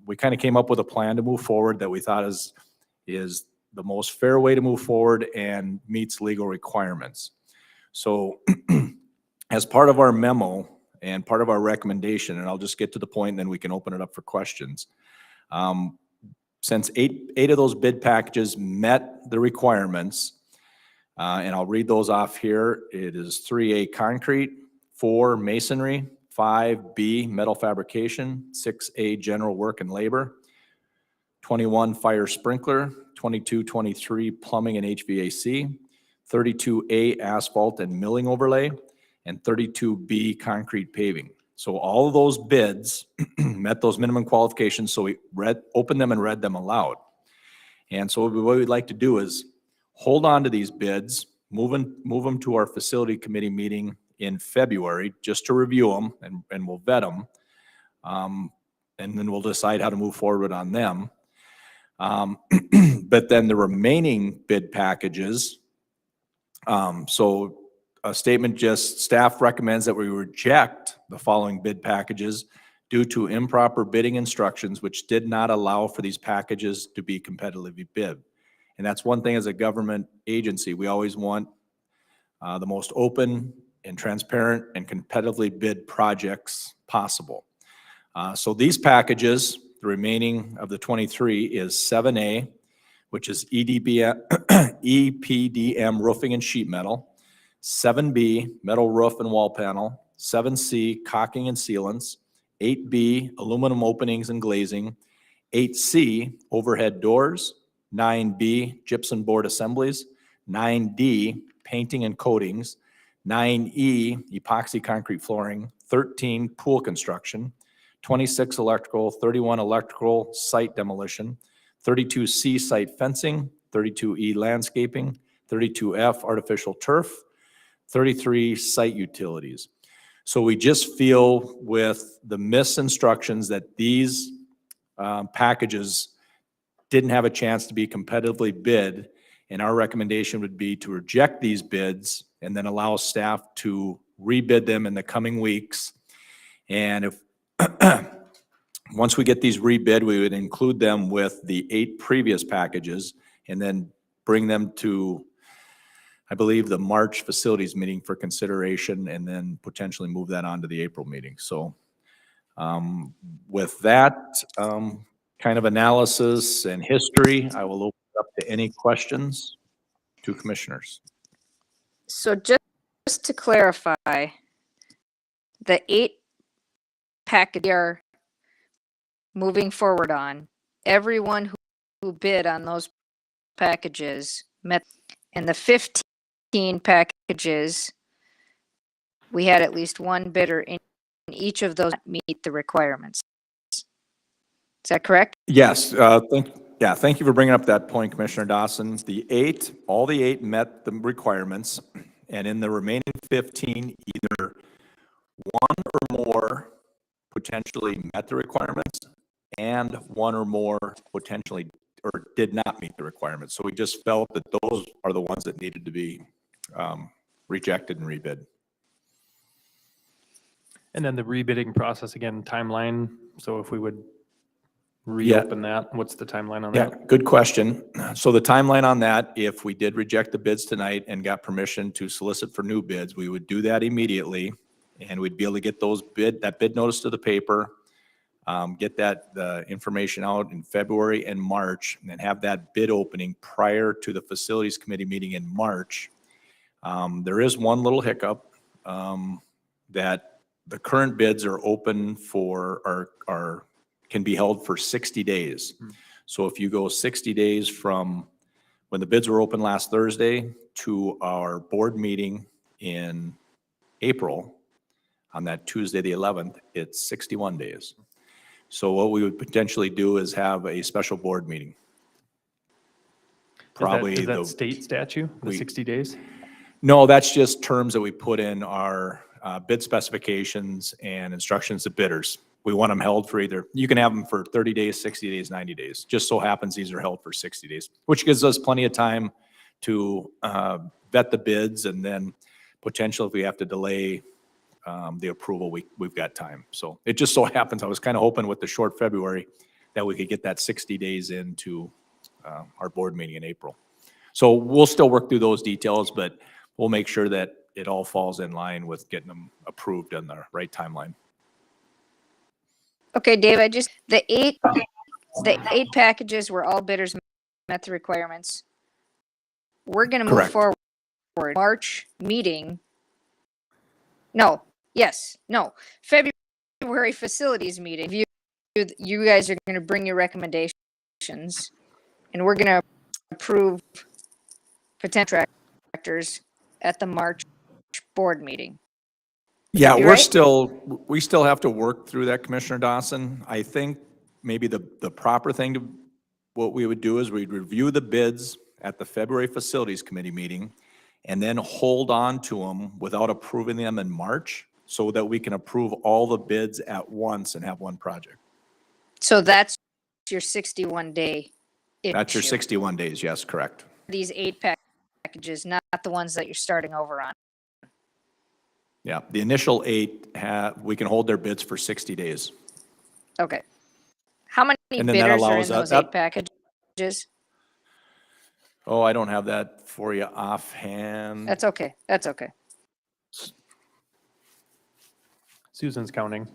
[SPEAKER 1] we kind of came up with a plan to move forward that we thought is the most fair way to move forward and meets legal requirements. So as part of our memo and part of our recommendation, and I'll just get to the point and then we can open it up for questions. Since eight of those bid packages met the requirements, and I'll read those off here. It is 3A concrete, 4 masonry, 5B metal fabrication, 6A general work and labor, 21 fire sprinkler, 22, 23 plumbing and HVAC, 32A asphalt and milling overlay, and 32B concrete paving. So all of those bids met those minimum qualifications, so we opened them and read them aloud. And so what we'd like to do is hold on to these bids, move them to our facility committee meeting in February, just to review them, and we'll vet them. And then we'll decide how to move forward on them. But then the remaining bid packages, so a statement just, staff recommends that we reject the following bid packages due to improper bidding instructions, which did not allow for these packages to be competitively bid. And that's one thing as a government agency, we always want the most open and transparent and competitively bid projects possible. So these packages, the remaining of the 23 is 7A, which is EPDM roofing and sheet metal, 7B metal roof and wall panel, 7C caulking and sealants, 8B aluminum openings and glazing, 8C overhead doors, 9B gypsum board assemblies, 9D painting and coatings, 9E epoxy concrete flooring, 13 pool construction, 26 electrical, 31 electrical site demolition, 32C site fencing, 32E landscaping, 32F artificial turf, 33 site utilities. So we just feel with the misinstructions that these packages didn't have a chance to be competitively bid, and our recommendation would be to reject these bids and then allow staff to rebid them in the coming weeks. And if once we get these rebid, we would include them with the 8 previous packages and then bring them to, I believe, the March facilities meeting for consideration, and then potentially move that on to the April meeting. So with that kind of analysis and history, I will open it up to any questions to commissioners.
[SPEAKER 9] So just to clarify, the 8 package are moving forward on, everyone who bid on those packages met, and the 15 packages, we had at least one bidder each of those meet the requirements. Is that correct?
[SPEAKER 1] Yes, thank you for bringing up that point, Commissioner Dawson. All the eight met the requirements, and in the remaining 15, either one or more potentially met the requirements, and one or more potentially or did not meet the requirements. So we just felt that those are the ones that needed to be rejected and rebid.
[SPEAKER 6] And then the rebidding process, again, timeline. So if we would reopen that, what's the timeline on
[SPEAKER 1] Yeah,
[SPEAKER 6] that?
[SPEAKER 1] good question. So the timeline on that, if we did reject the bids tonight and got permission to solicit for new bids, we would do that immediately. And we'd be able to get that bid notice to the paper, get the information out in February and March, and then have that bid opening prior to the facilities committee meeting in March. There is one little hiccup, that the current bids are open can be held for 60 days. So if you go 60 days from when the bids were open last Thursday to our board meeting in April, on that Tuesday, the 11th, it's 61 days. So what we would potentially do is have a special board meeting. Probably
[SPEAKER 6] Is that state statute, the 60 days?
[SPEAKER 1] No, that's just terms that we put in our bid specifications and instructions to bidders. We want them held for you can have them for 30 days, 60 days, 90 days. Just so happens these are held for 60 days, which gives us plenty of time to vet the bids, and then potentially if we have to delay the approval, we've got time. So it just so happens, I was kind of hoping with the short February that we could get that 60 days into our board meeting in April. So we'll still work through those details, but we'll make sure that it all falls in line with getting them approved on the right timeline.
[SPEAKER 9] Okay, Dave, the eight packages where all bidders met the requirements. We're gonna move
[SPEAKER 1] Correct.
[SPEAKER 9] forward. March meeting. February facilities meeting. You guys are gonna bring your recommendations, and we're gonna approve potential contractors at the March board meeting.
[SPEAKER 1] Yeah,
[SPEAKER 9] You
[SPEAKER 1] we
[SPEAKER 9] right?
[SPEAKER 1] still have to work through that, Commissioner Dawson. I think maybe the proper thing what we would do is we'd review the bids at the February Facilities Committee meeting and then hold on to them without approving them in March so that we can approve all the bids at once and have one project.
[SPEAKER 9] So that's your 61 day.
[SPEAKER 1] That's your
[SPEAKER 9] issue.
[SPEAKER 1] 61 days, yes, correct.
[SPEAKER 9] These eight packages, not the ones that you're starting over on.
[SPEAKER 1] Yeah, the initial eight we can hold their bids for 60 days.
[SPEAKER 9] Okay. How many
[SPEAKER 1] And then that
[SPEAKER 9] bidders are in
[SPEAKER 1] allows
[SPEAKER 9] those
[SPEAKER 1] that-
[SPEAKER 9] eight packages?
[SPEAKER 1] Oh, I don't have that for you offhand.
[SPEAKER 9] That's okay. That's okay.
[SPEAKER 6] Susan's counting.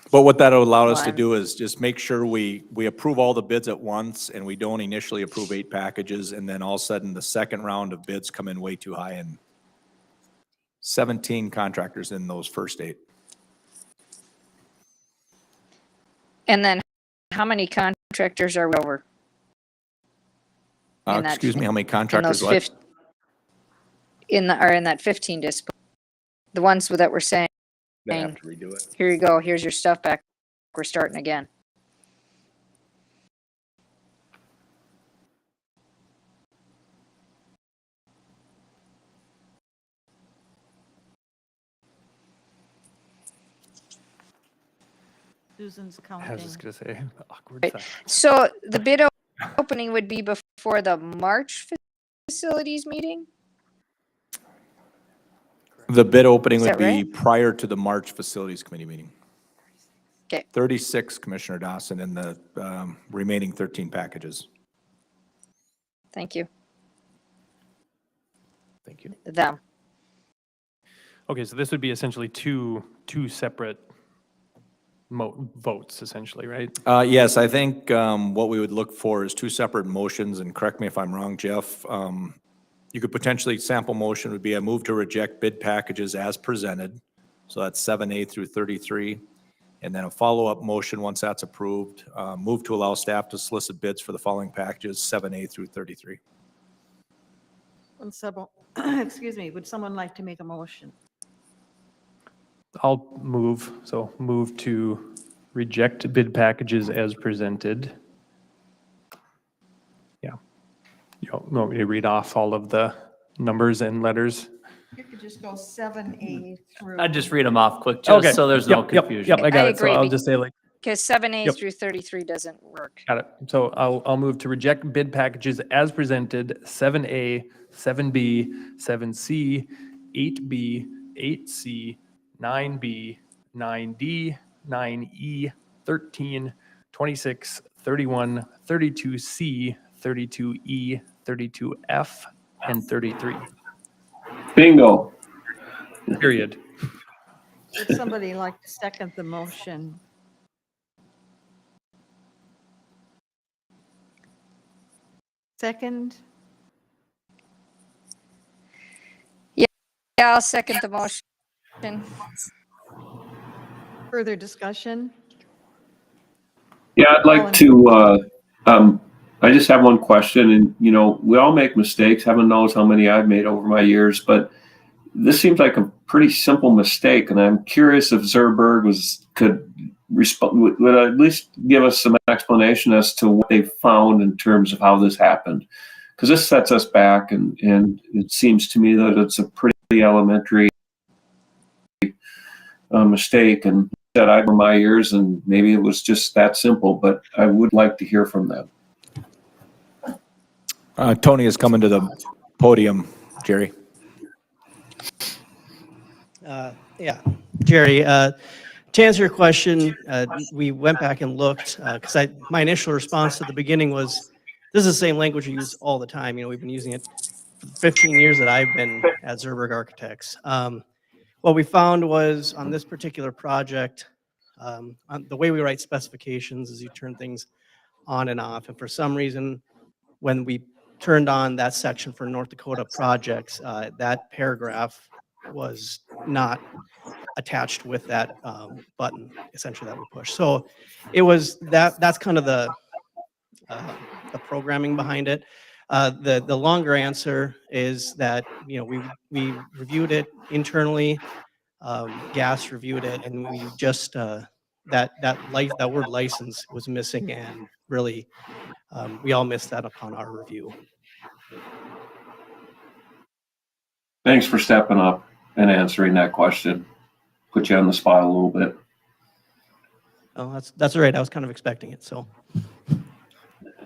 [SPEAKER 1] But what that allowed us
[SPEAKER 9] Well,
[SPEAKER 1] to
[SPEAKER 9] I'm-
[SPEAKER 1] do is just make sure we approve all the bids at once, and we don't initially approve eight packages, and then all of a sudden, the second round of bids come in way too high, and 17 contractors in those first eight.
[SPEAKER 9] And then how many contractors are we over? In that-
[SPEAKER 1] Excuse me, how many
[SPEAKER 9] In
[SPEAKER 1] contractors?
[SPEAKER 9] those
[SPEAKER 1] What?
[SPEAKER 9] in that 15 display, the ones that were saying,
[SPEAKER 1] Then have to redo it.
[SPEAKER 9] here you go, here's your stuff back. We're starting again.
[SPEAKER 8] Susan's
[SPEAKER 6] I was
[SPEAKER 8] counting.
[SPEAKER 6] just gonna say, awkward
[SPEAKER 9] Right.
[SPEAKER 6] silence.
[SPEAKER 9] So the bid opening would be before the March facilities meeting?
[SPEAKER 1] The bid opening
[SPEAKER 9] Is
[SPEAKER 1] would
[SPEAKER 9] that
[SPEAKER 1] be
[SPEAKER 9] right?
[SPEAKER 1] prior to the March Facilities Committee meeting.
[SPEAKER 9] Okay.
[SPEAKER 1] 36, Commissioner Dawson, in the remaining 13 packages.
[SPEAKER 9] Thank you.
[SPEAKER 1] Thank you.
[SPEAKER 9] Them.
[SPEAKER 6] Okay, so this would be essentially two separate votes, essentially, right?
[SPEAKER 1] Yes, I think what we would look for is two separate motions, and correct me if I'm wrong, Jeff. You could potentially, sample motion would be a move to reject bid packages as presented. So that's 7A through 33. And then a follow-up motion, once that's approved, move to allow staff to solicit bids for the following packages, 7A through 33.
[SPEAKER 8] Excuse me, would someone like to make a motion?
[SPEAKER 6] I'll move to reject bid packages as presented. Yeah. You want me to read off all of the numbers and letters?
[SPEAKER 8] You could just go 7A through.
[SPEAKER 12] I'd just read them off quick,
[SPEAKER 6] Okay.
[SPEAKER 12] just so there's no
[SPEAKER 6] Yep, yep,
[SPEAKER 12] confusion.
[SPEAKER 6] Yep, I got
[SPEAKER 9] I
[SPEAKER 6] it. So
[SPEAKER 9] agree,
[SPEAKER 6] I'll just say like,
[SPEAKER 9] Because 7A
[SPEAKER 6] Yep.
[SPEAKER 9] through 33 doesn't work.
[SPEAKER 6] got it. So I'll move to reject bid packages as presented, 7A, 7B, 7C, 8B, 8C, 9B, 9D, 9E, 13, 26, 31, 32C, 32E, 32F, and 33.
[SPEAKER 5] Bingo.
[SPEAKER 6] Period.
[SPEAKER 8] Would somebody like to second the motion? Second?
[SPEAKER 9] Yeah, I'll second the motion.
[SPEAKER 8] Further discussion?
[SPEAKER 5] Yeah, I'd like to, I just have one question, and, you know, we all make mistakes. Heaven knows how many I've made over my years, but this seems like a pretty simple mistake, and I'm curious if Zerberg could would at least give us some explanation as to what they found in terms of how this happened. Because this sets us back, and it seems to me that it's a pretty elementary mistake, and that over my years, and maybe it was just that simple, but I would like to hear from them.
[SPEAKER 1] Tony is coming to the podium, Jerry.
[SPEAKER 13] Yeah, Jerry, to answer your question, we went back and looked, because my initial response at the beginning was, this is the same language we use all the time. You know, we've been using it for the 15 years that I've been at Zerberg Architects. What we found was on this particular project, the way we write specifications is you turn things on and off. And for some reason, when we turned on that section for North Dakota projects, that paragraph was not attached with that button, essentially, that we push. So it was that's kind of the programming behind it. The longer answer is that, you know, we reviewed it internally, GAS reviewed it, and we just that word license was missing, and really we all missed that upon our review.
[SPEAKER 5] Thanks for stepping up and answering that question. Put you on the spot a little bit.
[SPEAKER 13] Oh, that's all right. I was kind of expecting it. So,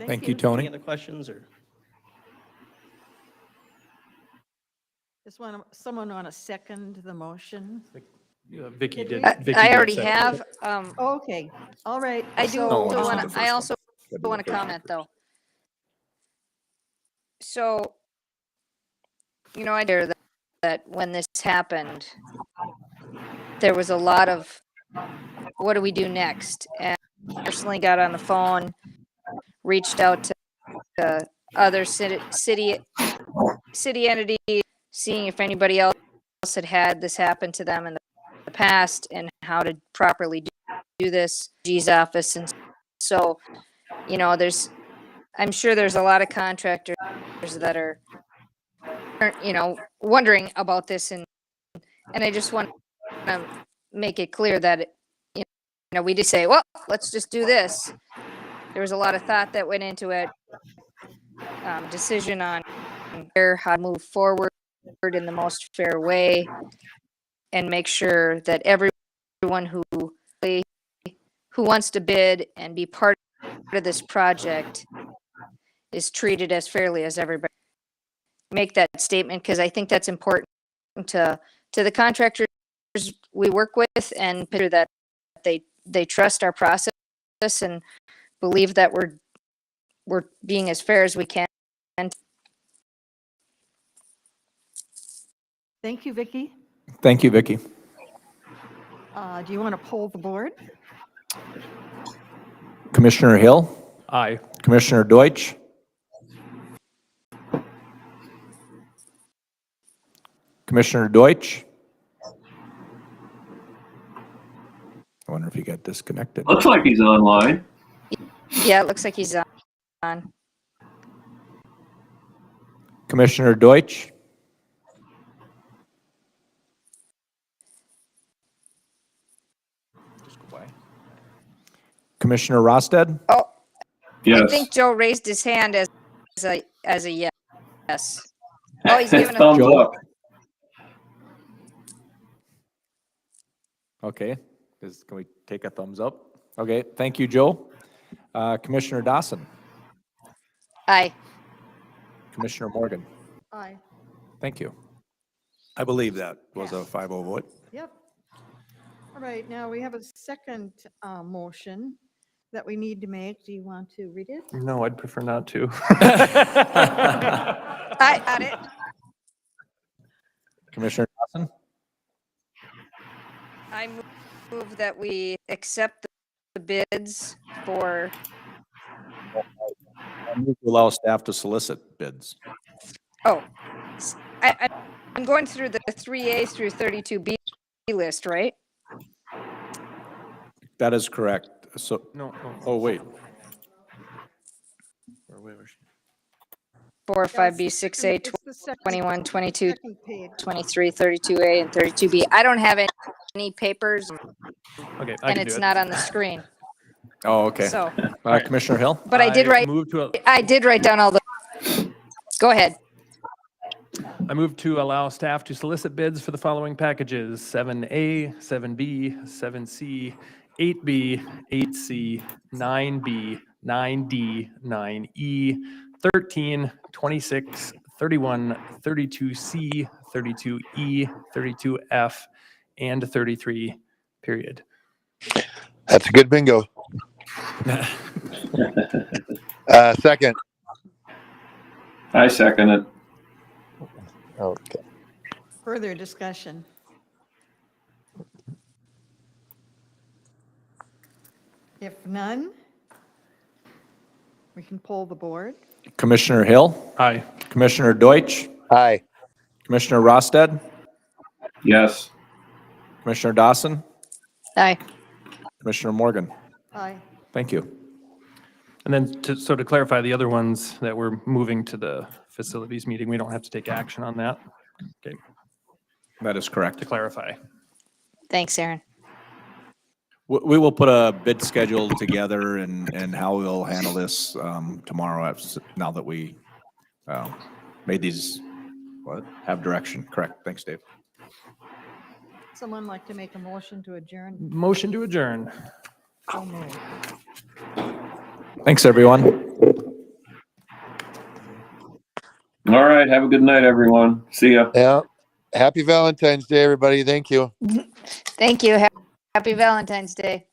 [SPEAKER 1] Thank you, Tony.
[SPEAKER 13] Any other questions or?
[SPEAKER 8] Just someone want to second the motion?
[SPEAKER 6] Vicky did.
[SPEAKER 9] I
[SPEAKER 6] Vicky
[SPEAKER 9] I
[SPEAKER 6] did
[SPEAKER 9] already
[SPEAKER 6] second.
[SPEAKER 9] have.
[SPEAKER 8] Okay, all right.
[SPEAKER 9] I do
[SPEAKER 8] So,
[SPEAKER 9] want to, I also want to comment though. So, you know, I dare that when this happened, there was a lot of, what do we do next? And I personally got on the phone, reached out to other city entities, seeing if anybody else had this happen to them in the past and how to properly do this, G's office. And so, you know, I'm sure there's a lot of contractors that are, you know, wondering about this, and I just want to make it clear that, you know, we just say, well, let's just do this. There was a lot of thought that went into it, decision on how to move forward in the most fair way, and make sure that everyone who wants to bid and be part of this project is treated as fairly as everybody. Make that statement, because I think that's important to the contractors we work with, and that they trust our process and believe that we're being as fair as we can.
[SPEAKER 8] thank you, Vicky.
[SPEAKER 1] Thank you, Vicky.
[SPEAKER 8] Do you want to poll the board?
[SPEAKER 1] Commissioner Hill,
[SPEAKER 6] Aye.
[SPEAKER 1] Commissioner Deutsch, Commissioner Deutsch. I wonder if he got disconnected.
[SPEAKER 5] Looks like he's online.
[SPEAKER 9] Yeah, it looks like he's on.
[SPEAKER 1] Commissioner Deutsch, Commissioner Rosted?
[SPEAKER 9] Oh,
[SPEAKER 5] Yes.
[SPEAKER 9] I think Joe raised his hand as a yes. Oh, he's giving a
[SPEAKER 5] Thumbs
[SPEAKER 1] Joe?
[SPEAKER 5] up.
[SPEAKER 1] Okay, can we take a thumbs up? Okay, thank you, Joe. Commissioner Dawson?
[SPEAKER 9] aye.
[SPEAKER 1] Commissioner Morgan?
[SPEAKER 8] Aye.
[SPEAKER 1] Thank you. I believe that was a 5-0 vote.
[SPEAKER 8] Yep. All right, now we have a second motion that we need to make. Do you want to read it?
[SPEAKER 6] No, I'd prefer not to.
[SPEAKER 9] I got it.
[SPEAKER 1] Commissioner Dawson?
[SPEAKER 9] I move that we accept the bids for,
[SPEAKER 1] I move to allow staff to solicit bids.
[SPEAKER 9] I'm going through the 3A through 32B list, right?
[SPEAKER 1] That is correct. So,
[SPEAKER 6] No,
[SPEAKER 1] oh, wait.
[SPEAKER 9] 4, 5B, 6A, 21, 22, 23, 32A, and 32B. I don't have any papers,
[SPEAKER 6] okay, I
[SPEAKER 9] and
[SPEAKER 6] can
[SPEAKER 9] it's
[SPEAKER 6] do it.
[SPEAKER 9] not on the screen.
[SPEAKER 1] Oh, okay.
[SPEAKER 9] So,
[SPEAKER 6] right.
[SPEAKER 1] Commissioner Hill?
[SPEAKER 9] but I did write down all the, go ahead.
[SPEAKER 6] I move to allow staff to solicit bids for the following packages: 7A, 7B, 7C, 8B, 8C, 9B, 9D, 9E, 13, 26, 31, 32C, 32E, 32F, and 33, period.
[SPEAKER 3] That's a good bingo. Second.
[SPEAKER 5] I second it.
[SPEAKER 3] Okay.
[SPEAKER 8] Further discussion. If none, we can poll the board.
[SPEAKER 1] Commissioner Hill?
[SPEAKER 6] Aye.
[SPEAKER 1] Commissioner Deutsch?
[SPEAKER 3] Aye.
[SPEAKER 1] Commissioner Rosted?
[SPEAKER 5] Yes.
[SPEAKER 1] Commissioner Dawson?
[SPEAKER 9] Aye.
[SPEAKER 1] Commissioner Morgan?
[SPEAKER 8] Aye.
[SPEAKER 1] Thank you.
[SPEAKER 6] And then to clarify, the other ones that we're moving to the facilities meeting, we don't have to take action on that. Okay,
[SPEAKER 1] That is correct.
[SPEAKER 6] to clarify.
[SPEAKER 9] Thanks, Aaron.
[SPEAKER 1] We will put a bid schedule together and how we'll handle this tomorrow, now that we made these, have direction. Correct. Thanks, Dave.
[SPEAKER 8] Someone like to make a motion to adjourn?
[SPEAKER 6] Motion to adjourn.
[SPEAKER 8] So moved.
[SPEAKER 1] Thanks, everyone.
[SPEAKER 5] All right. Have a good night, everyone. See ya.
[SPEAKER 3] Yeah. Happy Valentine's Day, everybody. Thank you.
[SPEAKER 9] Thank you. Happy Valentine's Day.